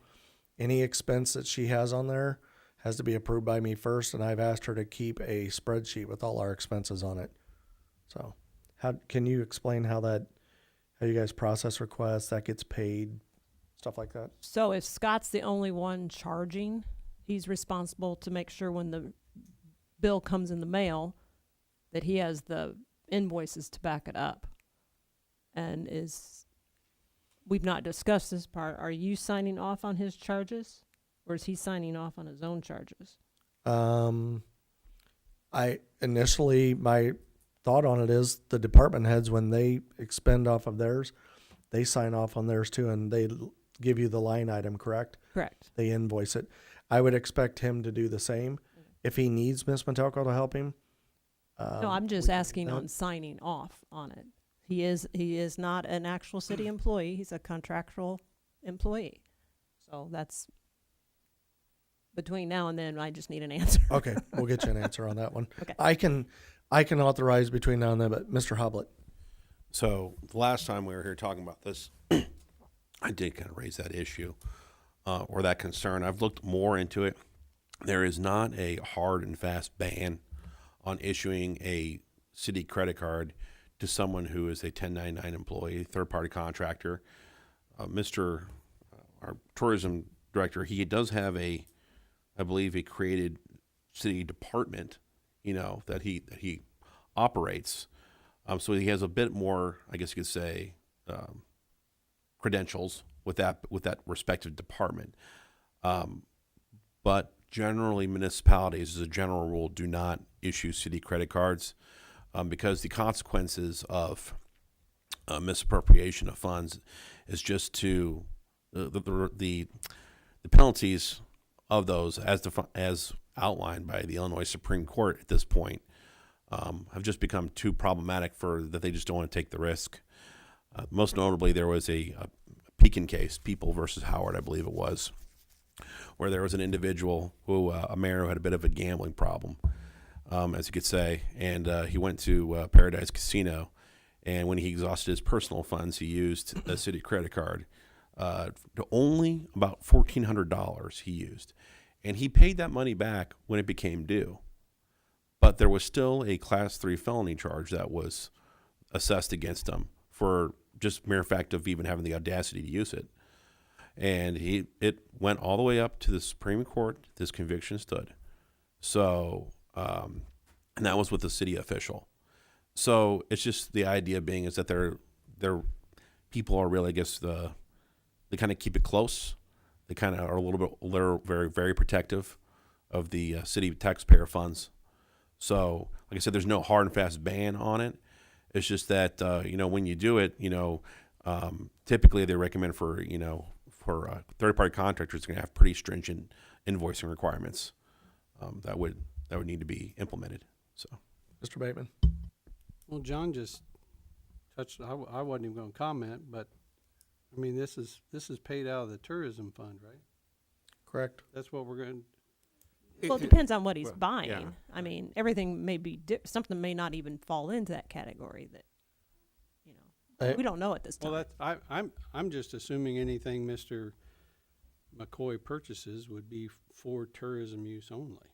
any expense that she has on there has to be approved by me first, and I've asked her to keep a spreadsheet with all our expenses on it. So, how can you explain how you guys process requests, that gets paid, stuff like that? So if Scott's the only one charging, he's responsible to make sure when the bill comes in the mail that he has the invoices to back it up. And we've not discussed this part. Are you signing off on his charges, or is he signing off on his own charges? My thought on it is the department heads, when they expend off of theirs, they sign off on theirs too, and they give you the line item, correct? Correct. They invoice it. I would expect him to do the same. If he needs Miss Metelko to help him. No, I'm just asking on signing off on it. He is not an actual city employee. He's a contractual employee. So that's between now and then. I just need an answer. Okay, we'll get you an answer on that one. Okay. I can authorize between now and then, but Mr. Hoblet. So the last time we were here talking about this, I did kind of raise that issue or that concern. I've looked more into it. There is not a hard and fast ban on issuing a city credit card to someone who is a 1099 employee, third-party contractor. Our tourism director, he does have I believe, a created city department, that he operates. So he has a bit more, I guess you could say, credentials with that respective department. But generally, municipalities, as a general rule, do not issue city credit cards because the consequences of misappropriation of funds is just to the penalties of those, as outlined by the Illinois Supreme Court at this point, have just become too problematic that they just don't want to take the risk. Most notably, there was a Pekin case, People versus Howard, I believe it was, where there was an individual a mayor who had a bit of a gambling problem, as you could say, and he went to Paradise Casino, and when he exhausted his personal funds, he used a city credit card. To only about $1,400 he used, and he paid that money back when it became due. But there was still a Class 3 felony charge that was assessed against him for just mere fact of even having the audacity to use it. And it went all the way up to the Supreme Court. This conviction stood. So, and that was with a city official. So it's just the idea being is that they're people are really, I guess, they kind of keep it close. They kind of are a little bit, they're very, very protective of the city taxpayer funds. So, like I said, there's no hard and fast ban on it. It's just that, when you do it, typically they recommend for third-party contractors, it's going to have pretty stringent invoicing requirements that would need to be implemented. So, Mr. Bateman. Well, John just touched, I wasn't even going to comment, but I mean, this is paid out of the tourism fund, right? Correct. That's what we're going Well, it depends on what he's well, buying. yeah. I mean, everything may be something may not even fall into that category. We don't know at this time. Well, I'm just assuming anything Mr. McCoy purchases would be for tourism use only.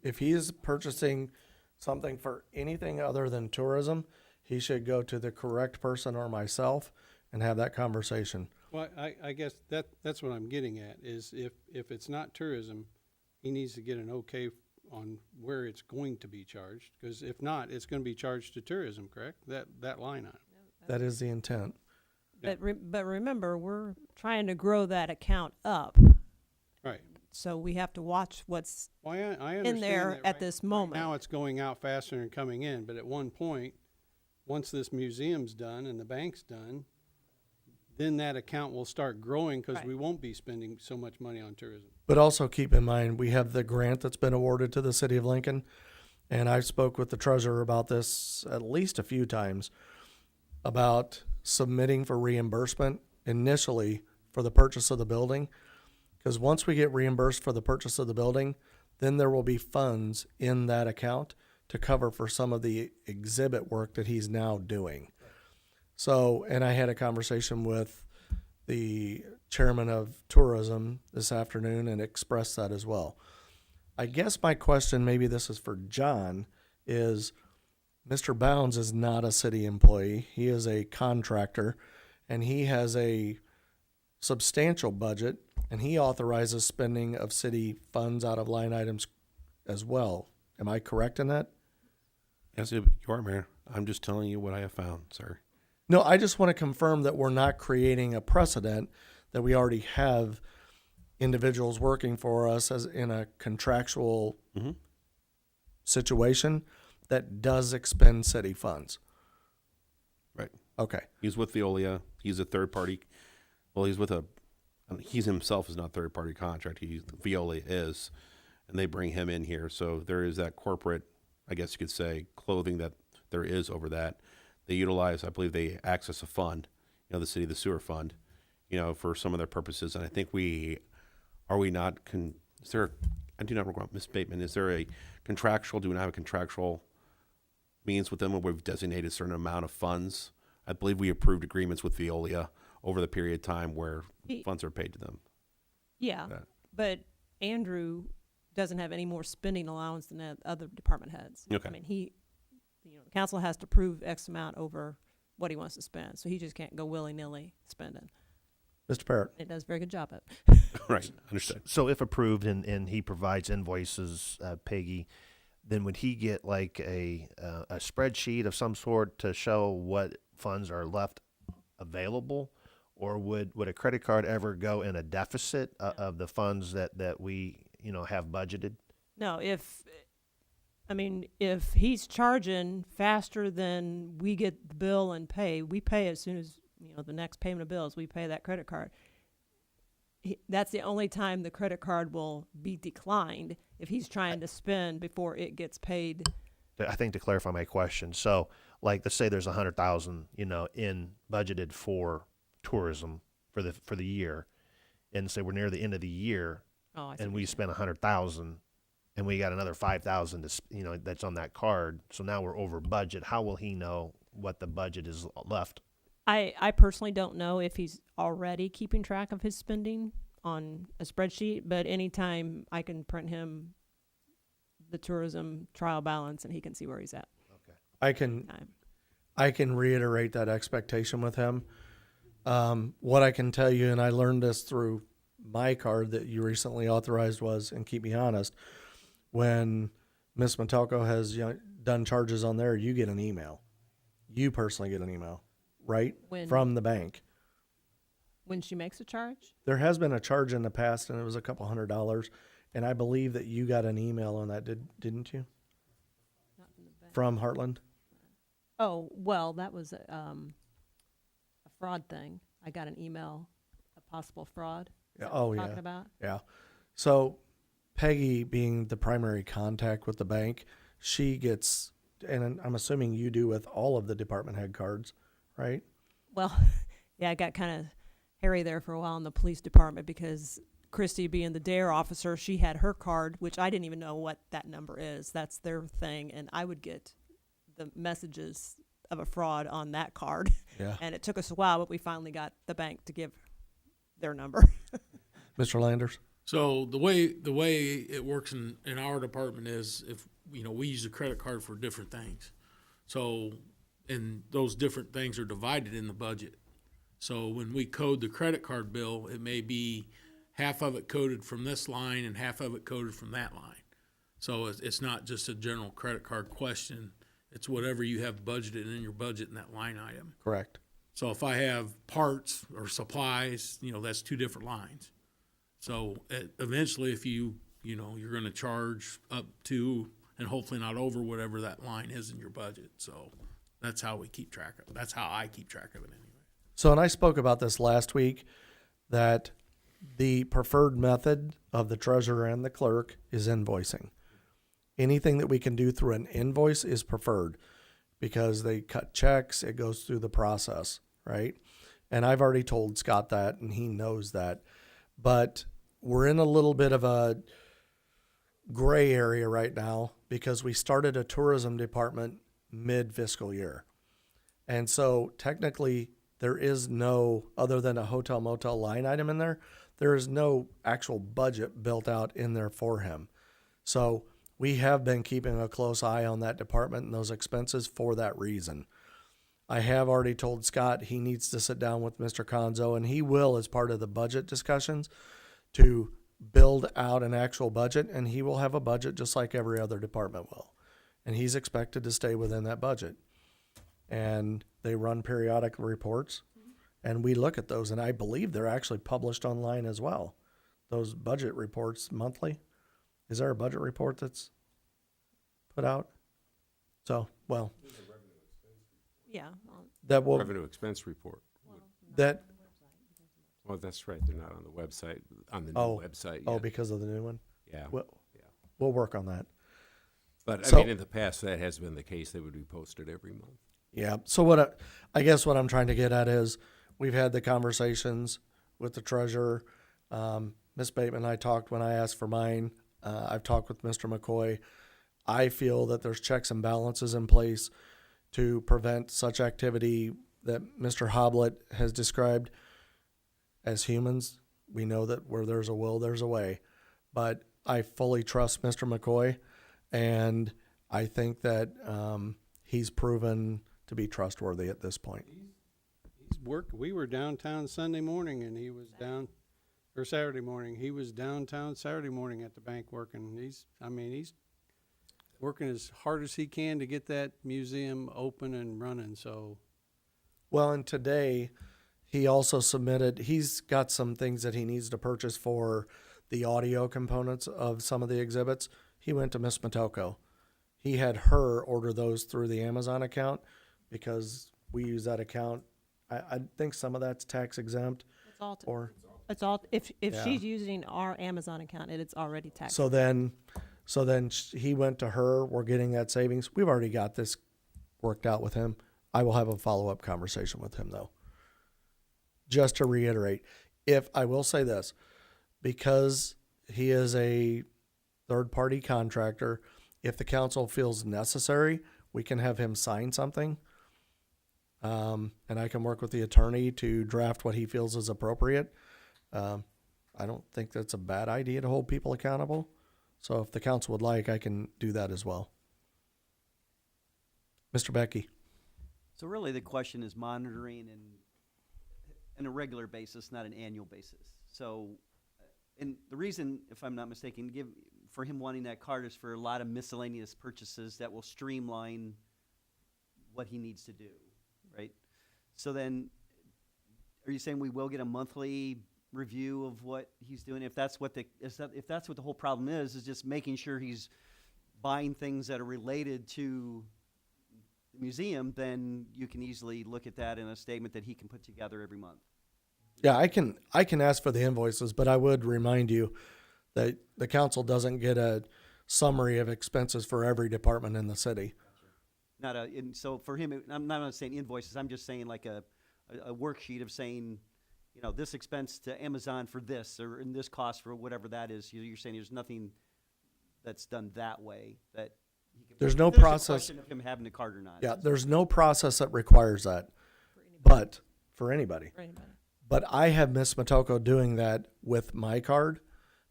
If he is purchasing something for anything other than tourism, he should go to the correct person or myself and have that conversation. Well, I guess that's what I'm getting at is if it's not tourism, he needs to get an okay on where it's going to be charged, because if not, it's going to be charged to tourism, correct? That line item. That is the intent. But remember, we're trying to grow that account up, Right. so we have to watch what's Well, I understand in there that at right this moment. now it's going out faster than coming in, but at one point, once this museum's done and the bank's done, then that account will start growing because Right. we won't be spending so much money on tourism. But also keep in mind, we have the grant that's been awarded to the city of Lincoln. And I spoke with the treasurer about this at least a few times about submitting for reimbursement initially for the purchase of the building. Because once we get reimbursed for the purchase of the building, then there will be funds in that account to cover for some of the exhibit work that he's now doing. So, and I had a conversation with the chairman of tourism this afternoon and expressed that as well. I guess my question, maybe this is for John, is Mr. Bounds is not a city employee. He is a contractor, and he has a substantial budget, and he authorizes spending of city funds out of line items as well. Am I correct in that? Yes, you are, Mayor. I'm just telling you what I have found, sir. No, I just want to confirm that we're not creating a precedent, that we already have individuals working for us as in a contractual situation that does expend city funds. Right. Okay. He's with Veolia. He's a third party. Well, he's himself is not third party contract. Veolia is, and they bring him in here. So there is that corporate, I guess you could say, clothing that there is over that. They utilize, I believe they access a fund, the sewer fund, for some of their purposes. And I think I do not recall, Ms. Bateman, do we not have a contractual means with them where we've designated a certain amount of funds? I believe we approved agreements with Veolia over the period of time where funds are paid to them. Yeah, That- but Andrew doesn't have any more spending allowance than the other department heads. Okay. I mean, the council has to approve X amount over what he wants to spend, so he just can't go willy-nilly spending. Mr. Parrott. It does a very good job at it. Right, understood. So if approved and he provides invoices, Peggy, then would he get like a spreadsheet of some sort to show what funds are left available? Or would a credit card ever go in a deficit of the funds that we, have budgeted? No, if he's charging faster than we get the bill and pay, we pay as soon as, the next payment of bills, we pay that credit card. That's the only time the credit card will be declined, if he's trying to spend before it gets paid. I think to clarify my question, so like let's say there's 100,000, in budgeted for tourism for the year, and say we're near the end of the year, Oh, I see and what we you're spent 100,000, and we got another 5,000 to that's on that card. So now we're over budget. How will he know what the budget is left? I personally don't know if he's already keeping track of his spending on a spreadsheet, but anytime I can print him the tourism trial balance and he can see where he's at. I can reiterate that expectation with him. What I can tell you, and I learned this through my card that you recently authorized, was, and keep me honest, when Ms. Metelko has done charges on there, you get an email. You personally get an email, right? From the bank. When she makes a charge? There has been a charge in the past, and it was a couple $100, and I believe that you got an email on that, didn't you? Not from the bank. From Heartland? Oh, well, that was a fraud thing. I got an email, a possible fraud. Is Yeah. that what Oh, we're yeah. talking about? Yeah. So Peggy, being the primary contact with the bank, she gets, and I'm assuming you do with all of the department head cards, right? Well, yeah, I got kind of hairy there for a while in the police department because Christy, being the DARE officer, she had her card, which I didn't even know what that number is. That's their thing. And I would get the messages of a fraud on that card. Yeah. And it took us a while, but we finally got the bank to give their number. Mr. Landers? So the way it works in our department is if, we use a credit card for different things. So, and those different things are divided in the budget. So when we code the credit card bill, it may be half of it coded from this line and half of it coded from that line. So it's not just a general credit card question. It's whatever you have budgeted in your budget in that line item. Correct. So if I have parts or supplies, that's two different lines. So eventually, if you're going to charge up to and hopefully not over whatever that line is in your budget. So that's how we keep track of it. That's how I keep track of it anyway. So, and I spoke about this last week, that the preferred method of the treasurer and the clerk is invoicing. Anything that we can do through an invoice is preferred because they cut checks, it goes through the process, right? And I've already told Scott that, and he knows that. But we're in a little bit of a gray area right now because we started a tourism department mid-fiscal year. And so technically there is no, other than a hotel motel line item in there, there is no actual budget built out in there for him. So we have been keeping a close eye on that department and those expenses for that reason. I have already told Scott he needs to sit down with Mr. Conzo, and he will, as part of the budget discussions, to build out an actual budget, and he will have a budget just like every other department will. And he's expected to stay within that budget. And they run periodic reports, and we look at those, and I believe they're actually published online as well. Those budget reports monthly. Is there a budget report that's put out? So, well, Yeah. that will, Revenue expense report. that, Well, that's right, they're not on the website, on the new oh, website oh, yet. because of the new one? Yeah, We'll, yeah. we'll work on that. But, So- I mean, in the past, that has been the case, they would be posted every month. Yeah. So I guess what I'm trying to get at is we've had the conversations with the treasurer. Ms. Bateman and I talked when I asked for mine. I've talked with Mr. McCoy. I feel that there's checks and balances in place to prevent such activity that Mr. Hoblet has described. As humans, we know that where there's a will, there's a way. But I fully trust Mr. McCoy, and I think that he's proven to be trustworthy at this point. We were downtown Sunday morning and he was down, or Saturday morning. He was downtown Saturday morning at the bank working. He's working as hard as he can to get that museum open and running, so. Well, and today he also submitted, he's got some things that he needs to purchase for the audio components of some of the exhibits. He went to Miss Matoko. He had her order those through the Amazon account because we use that account. I think some of that's tax exempt, It's all, or it's all, if Yeah. she's using our Amazon account, it's already taxed. so then he went to her. We're getting that savings. We've already got this worked out with him. I will have a follow-up conversation with him though. Just to reiterate, if I will say this, because he is a third-party contractor, if the council feels necessary, we can have him sign something. And I can work with the attorney to draft what he feels is appropriate. I don't think that's a bad idea to hold people accountable. So if the council would like, I can do that as well. Mr. Becky. So really, the question is monitoring and on a regular basis, not an annual basis. So, and the reason, if I'm not mistaken, for him wanting that card is for a lot of miscellaneous purchases that will streamline what he needs to do, right? So then, are you saying we will get a monthly review of what he's doing? If that's what if that's what the whole problem is just making sure he's buying things that are related to the museum, then you can easily look at that in a statement that he can put together every month. Yeah, I can ask for the invoices, but I would remind you that the council doesn't get a summary of expenses for every department in the city. So for him, I'm not saying invoices, I'm just saying like a worksheet of saying, this expense to Amazon for this, or in this cost for whatever that is. You're saying there's nothing that's done that way, that he can. There's no A process. question of him having a card or not. Yeah, there's no process that requires that, but for anybody. For anybody. But I have Miss Matoko doing that with my card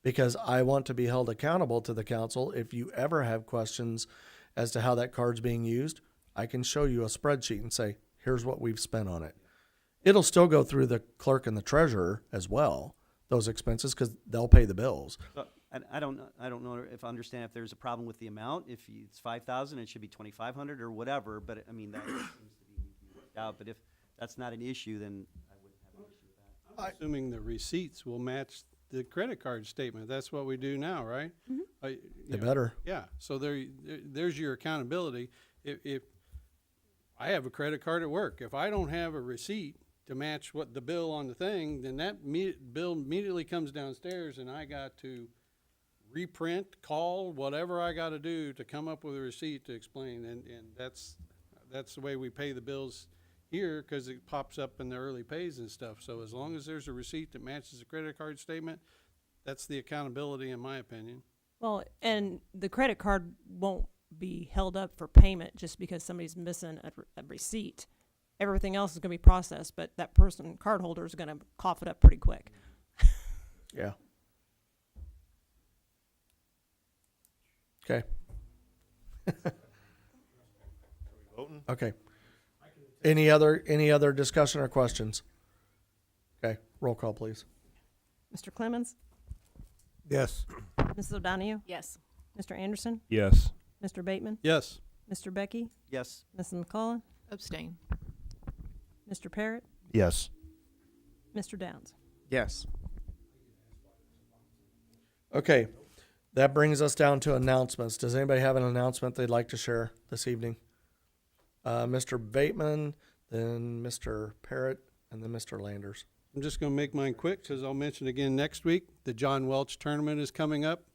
because I want to be held accountable to the council. If you ever have questions as to how that card's being used, I can show you a spreadsheet and say, here's what we've spent on it. It'll still go through the clerk and the treasurer as well, those expenses, because they'll pay the bills. So, I don't know if I understand if there's a problem with the amount. If it's 5,000, it should be 2,500 or whatever. But I mean, that seems to be worked out. But if that's not an issue, then I wouldn't have an issue with that. Assuming the receipts will match the credit card statement. That's what we do now, right? They better. Yeah, so there's your accountability. If I have a credit card at work, if I don't have a receipt to match what the bill on the thing, then that bill immediately comes downstairs and I got to reprint, call, whatever I got to do to come up with a receipt to explain. And that's the way we pay the bills here, because it pops up in the early pays and stuff. So as long as there's a receipt that matches the credit card statement, that's the accountability in my opinion. Well, and the credit card won't be held up for payment just because somebody's missing a receipt. everything else is gonna be processed, but that person, card holder, is gonna cough it up pretty quick. Yeah. Okay. Okay. Any other discussion or questions? Okay, roll call, please. Mr. Clemens? Yes. Mrs. O'Donoghue? Yes. Mr. Anderson? Yes. Mr. Bateman? Yes. Mr. Becky? Yes. Mrs. McCullough? Abstain. Mr. Parrott? Yes. Mr. Downs? Yes. Okay, that brings us down to announcements. Does anybody have an announcement they'd like to share this evening? Mr. Bateman, then Mr. Parrott, and then Mr. Landers. I'm just gonna make mine quick, because I'll mention again next week, the John Welch tournament is coming up.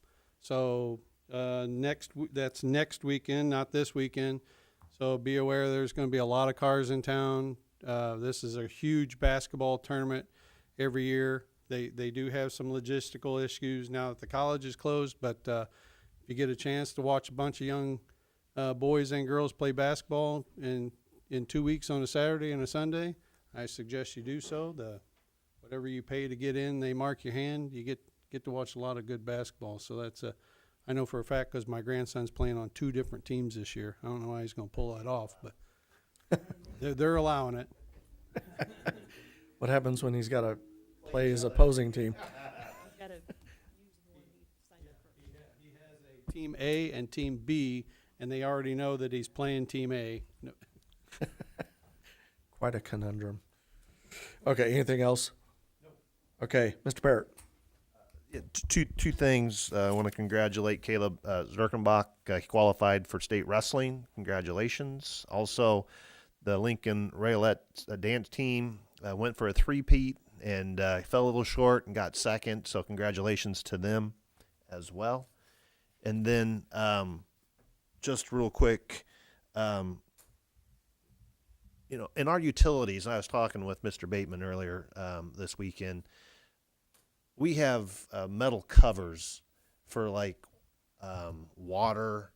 So, that's next weekend, not this weekend. So be aware, there's gonna be a lot of cars in town. This is a huge basketball tournament every year. They do have some logistical issues now that the college is closed, but, if you get a chance to watch a bunch of young, boys and girls play basketball in 2 weeks on a Saturday and a Sunday, I suggest you do so. Whatever you pay to get in, they mark your hand. You get to watch a lot of good basketball. So that's I know for a fact, because my grandson's playing on 2 different teams this year. I don't know how he's going to pull that off, but they're allowing it. What happens when he's got to play his opposing team? He has a Team A and Team B, and they already know that he's playing Team A. No. Quite a conundrum. Okay, anything else? Okay, Mr. Parrott. Yeah, two things. I want to congratulate Caleb Zerkenbach. He qualified for state wrestling. Congratulations. Also, the Lincoln Raylette dance team went for a three-peat and fell a little short and got second. So congratulations to them as well. And then just real quick, in our utilities, I was talking with Mr. Bateman earlier this weekend. We have metal covers for like water.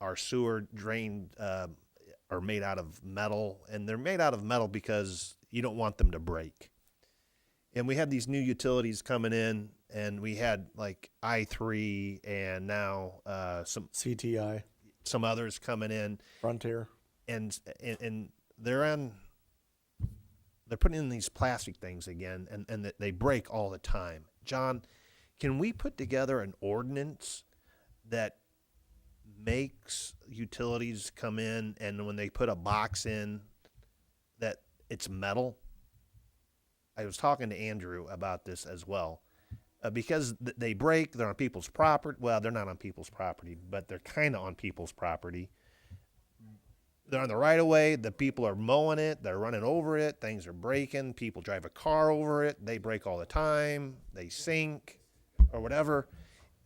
Our sewer drain are made out of metal, and they're made out of metal because you don't want them to break. And we had these new utilities coming in, and we had like I3 and now some CTI, some others coming in. Frontier. And they're putting in these plastic things again, and they break all the time. John, can we put together an ordinance that makes utilities come in, and when they put a box in, that it's metal? I was talking to Andrew about this as well. Because they break, they're on people's property. Well, they're not on people's property, but they're kind of on people's property. They're on the right of way. The people are mowing it. They're running over it. Things are breaking. People drive a car over it. They break all the time. They sink or whatever.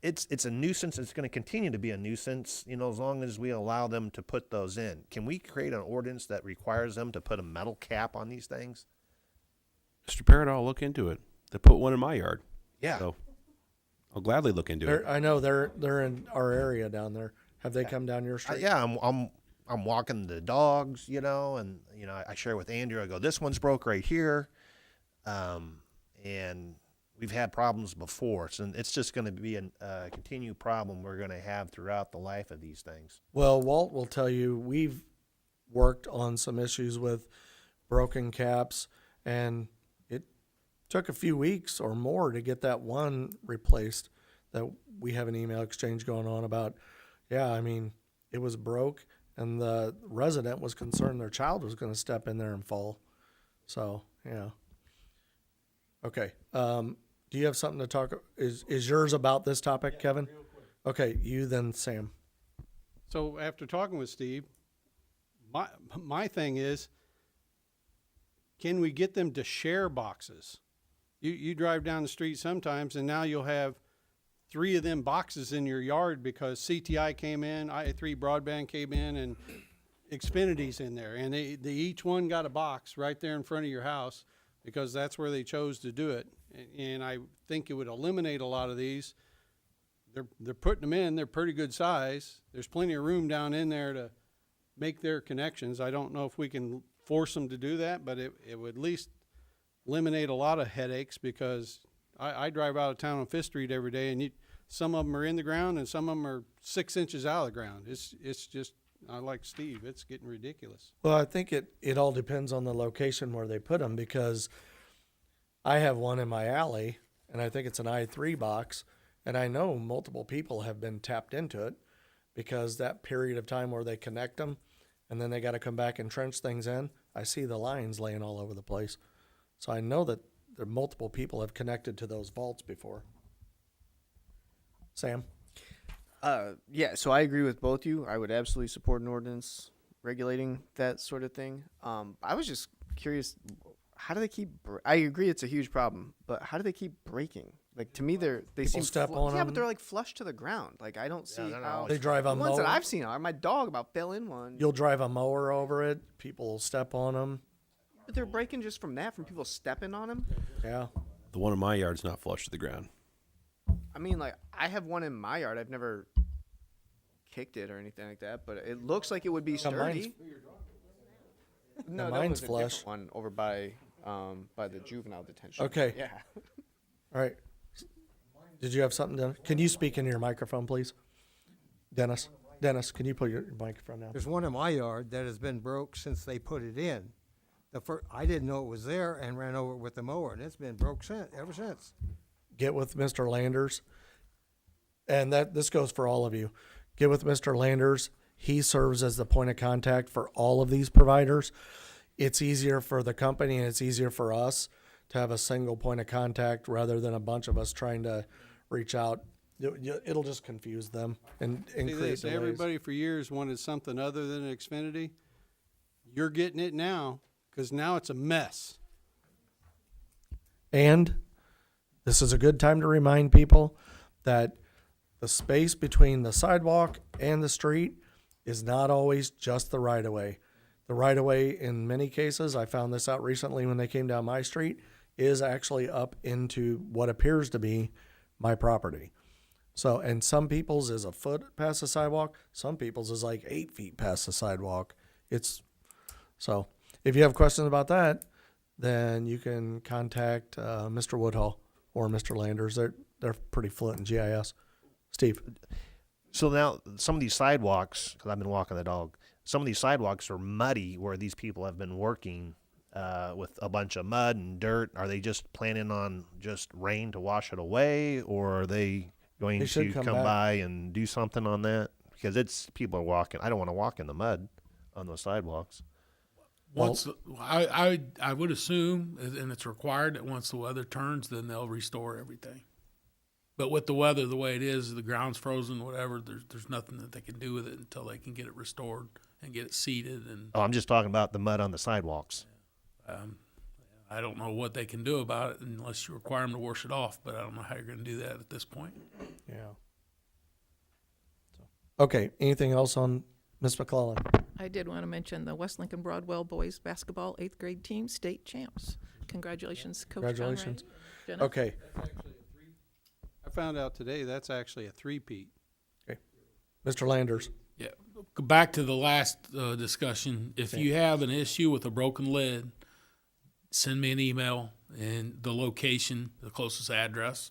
It's a nuisance. It's going to continue to be a nuisance, as long as we allow them to put those in. Can we create an ordinance that requires them to put a metal cap on these things? Mr. Parrott, I'll look into it. They put one in my yard. Yeah. So I'll gladly look into it. I know they're in our area down there. Have they come down your street? Yeah, I'm walking the dogs, and I share with Andrew. I go, this one's broke right here, and we've had problems before. So it's just going to be a continued problem we're going to have throughout the life of these things. Well, Walt will tell you we've worked on some issues with broken caps, and it took a few weeks or more to get that one replaced that we have an email exchange going on about. Yeah, I mean, it was broke, and the resident was concerned their child was going to step in there and fall. So, yeah. Okay. Do you have something to talk? Is yours about this topic, Kevin? Okay, you then, Sam. So after talking with Steve, my thing is, can we get them to share boxes? You drive down the street sometimes, and now you'll have 3 of them boxes in your yard because CTI came in, I3 Broadband came in, and Xfinity's in there. And they each one got a box right there in front of your house because that's where they chose to do it. And I think it would eliminate a lot of these. They're putting them in. They're pretty good size. There's plenty of room down in there to make their connections. I don't know if we can force them to do that, but it would at least eliminate a lot of headaches, because I drive out of town on Fifth Street every day, and some of them are in the ground and some of them are 6 inches out of the ground. It's just, I like Steve, it's getting ridiculous. Well, I think it all depends on the location where they put them, because I have one in my alley, and I think it's an I3 box, and I know multiple people have been tapped into it, because that period of time where they connect them, and then they got to come back and trench things in, I see the lines laying all over the place. So I know that there multiple people have connected to those vaults before. Sam? Yeah, so I agree with both you. I would absolutely support an ordinance regulating that sort of thing. I was just curious, how do they keep? I agree, it's a huge problem, but how do they keep breaking? Like, to me, they People seem step on yeah, them. but they're like flush to the ground. Like, I don't see how They drive a the ones that mower. I've seen are. My dog about fell in one. You'll drive a mower over it, people will step on them. But they're breaking just from that, from people stepping on them. Yeah. The one in my yard's not flush to the ground. I mean, like, I have one in my yard. I've never kicked it or anything like that, but it looks like it would be Yeah, sturdy. No, that mine's was a different flush. one over by the juvenile detention. Okay. Yeah. All right. Did you have something, Dennis? Can you speak into your microphone, please? Dennis, can you put your microphone down? There's one in my yard that has been broke since they put it in. I didn't know it was there and ran over it with the mower, and it's been broke ever since. Get with Mr. Landers, and this goes for all of you. Get with Mr. Landers. He serves as the point of contact for all of these providers. It's easier for the company and it's easier for us to have a single point of contact rather than a bunch of us trying to reach out. It'll just confuse them and See create this, delays. everybody for years wanted something other than an Xfinity. You're getting it now, because now it's a mess. And this is a good time to remind people that the space between the sidewalk and the street is not always just the right of way. The right of way, in many cases, I found this out recently when they came down my street, is actually up into what appears to be my property. So, and some people's is a foot past the sidewalk. Some people's is like 8 feet past the sidewalk. So if you have questions about that, then you can contact Mr. Woodhull or Mr. Landers. They're pretty fluent in GIS. Steve. So now some of these sidewalks, because I've been walking the dog, some of these sidewalks are muddy where these people have been working with a bunch of mud and dirt. Are they just planning on just rain to wash it away, or are they going They should to come come back. by and do something on that? Because people are walking. I don't want to walk in the mud on those sidewalks. Once I would assume, and it's required that once the weather turns, then they'll restore everything. But with the weather the way it is, the ground's frozen, whatever. There's nothing that they can do with it until they can get it restored and get it seeded. And Oh, I'm just talking about the mud on the sidewalks. I don't know what they can do about it unless you require them to wash it off. But I don't know how you're going to do that at this point. Yeah. Okay. Anything else on Ms. McClellan? I did want to mention the West Lincoln Broadwell boys basketball 8th grade team state champs. Congratulations, Coach Congratulations. Conrad. Jenna. Okay. I found out today that's actually a three-peat. Mr. Landers. Yeah. Go back to the last discussion. If you have an issue with a broken lid, send me an email and the location, the closest address,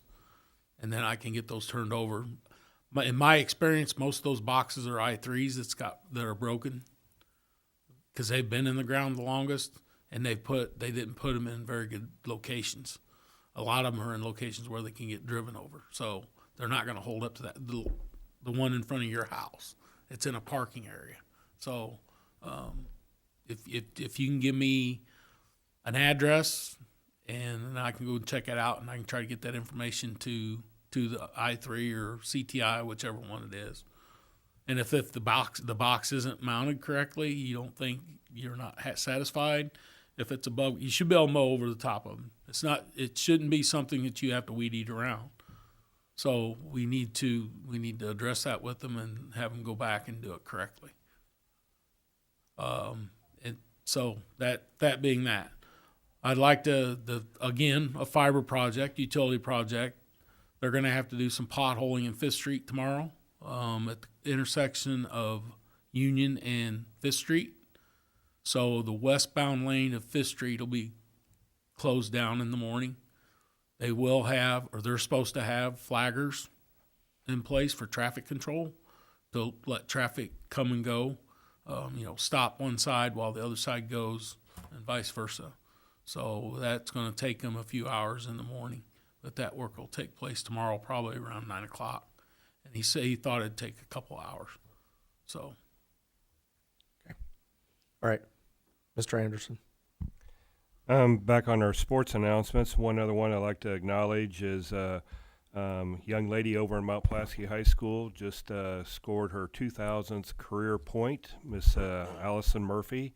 and then I can get those turned over. In my experience, most of those boxes are I3s that are broken because they've been in the ground the longest, and they didn't put them in very good locations. A lot of them are in locations where they can get driven over, so they're not going to hold up to that. The one in front of your house, it's in a parking area. So if you can give me an address, and I can go and check it out, and I can try to get that information to the I3 or CTI, whichever one it is. And if the box isn't mounted correctly, you don't think you're not satisfied. If it's above, you should be able to mow over the top of them. It shouldn't be something that you have to weed eat around. So we need to address that with them and have them go back and do it correctly. And so that being that, I'd like again, a fiber project, utility project. They're going to have to do some potholing in Fifth Street tomorrow at the intersection of Union and Fifth Street. So the westbound lane of Fifth Street will be closed down in the morning. They will have, or they're supposed to have, flaggers in place for traffic control to let traffic come and go. Stop one side while the other side goes, and vice versa. So that's going to take them a few hours in the morning, but that work will take place tomorrow, probably around 9 o'clock. And he said he thought it'd take a couple hours. So All right, Mr. Anderson. Back on our sports announcements, one other one I'd like to acknowledge is young lady over in Mount Pulaski High School just scored her 2000th career point, Miss Allison Murphy.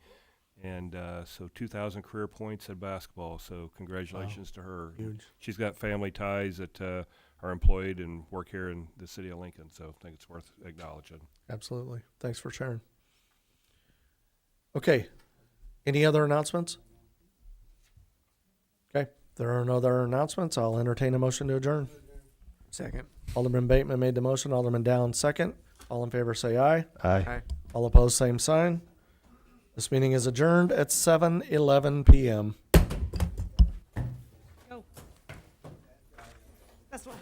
And so 2,000 career points at basketball. So congratulations to her. Huge. She's got family ties that are employed and work here in the city of Lincoln. So I think it's worth acknowledging. Absolutely. Thanks for sharing. Okay. Any other announcements? Okay. If there are no other announcements, I'll entertain a motion to adjourn. Second. Alderman Bateman made the motion. Alderman Down second. All in favor say aye. Aye. All opposed, same sign. This meeting is adjourned at 7:11 p.m. Go. That's what.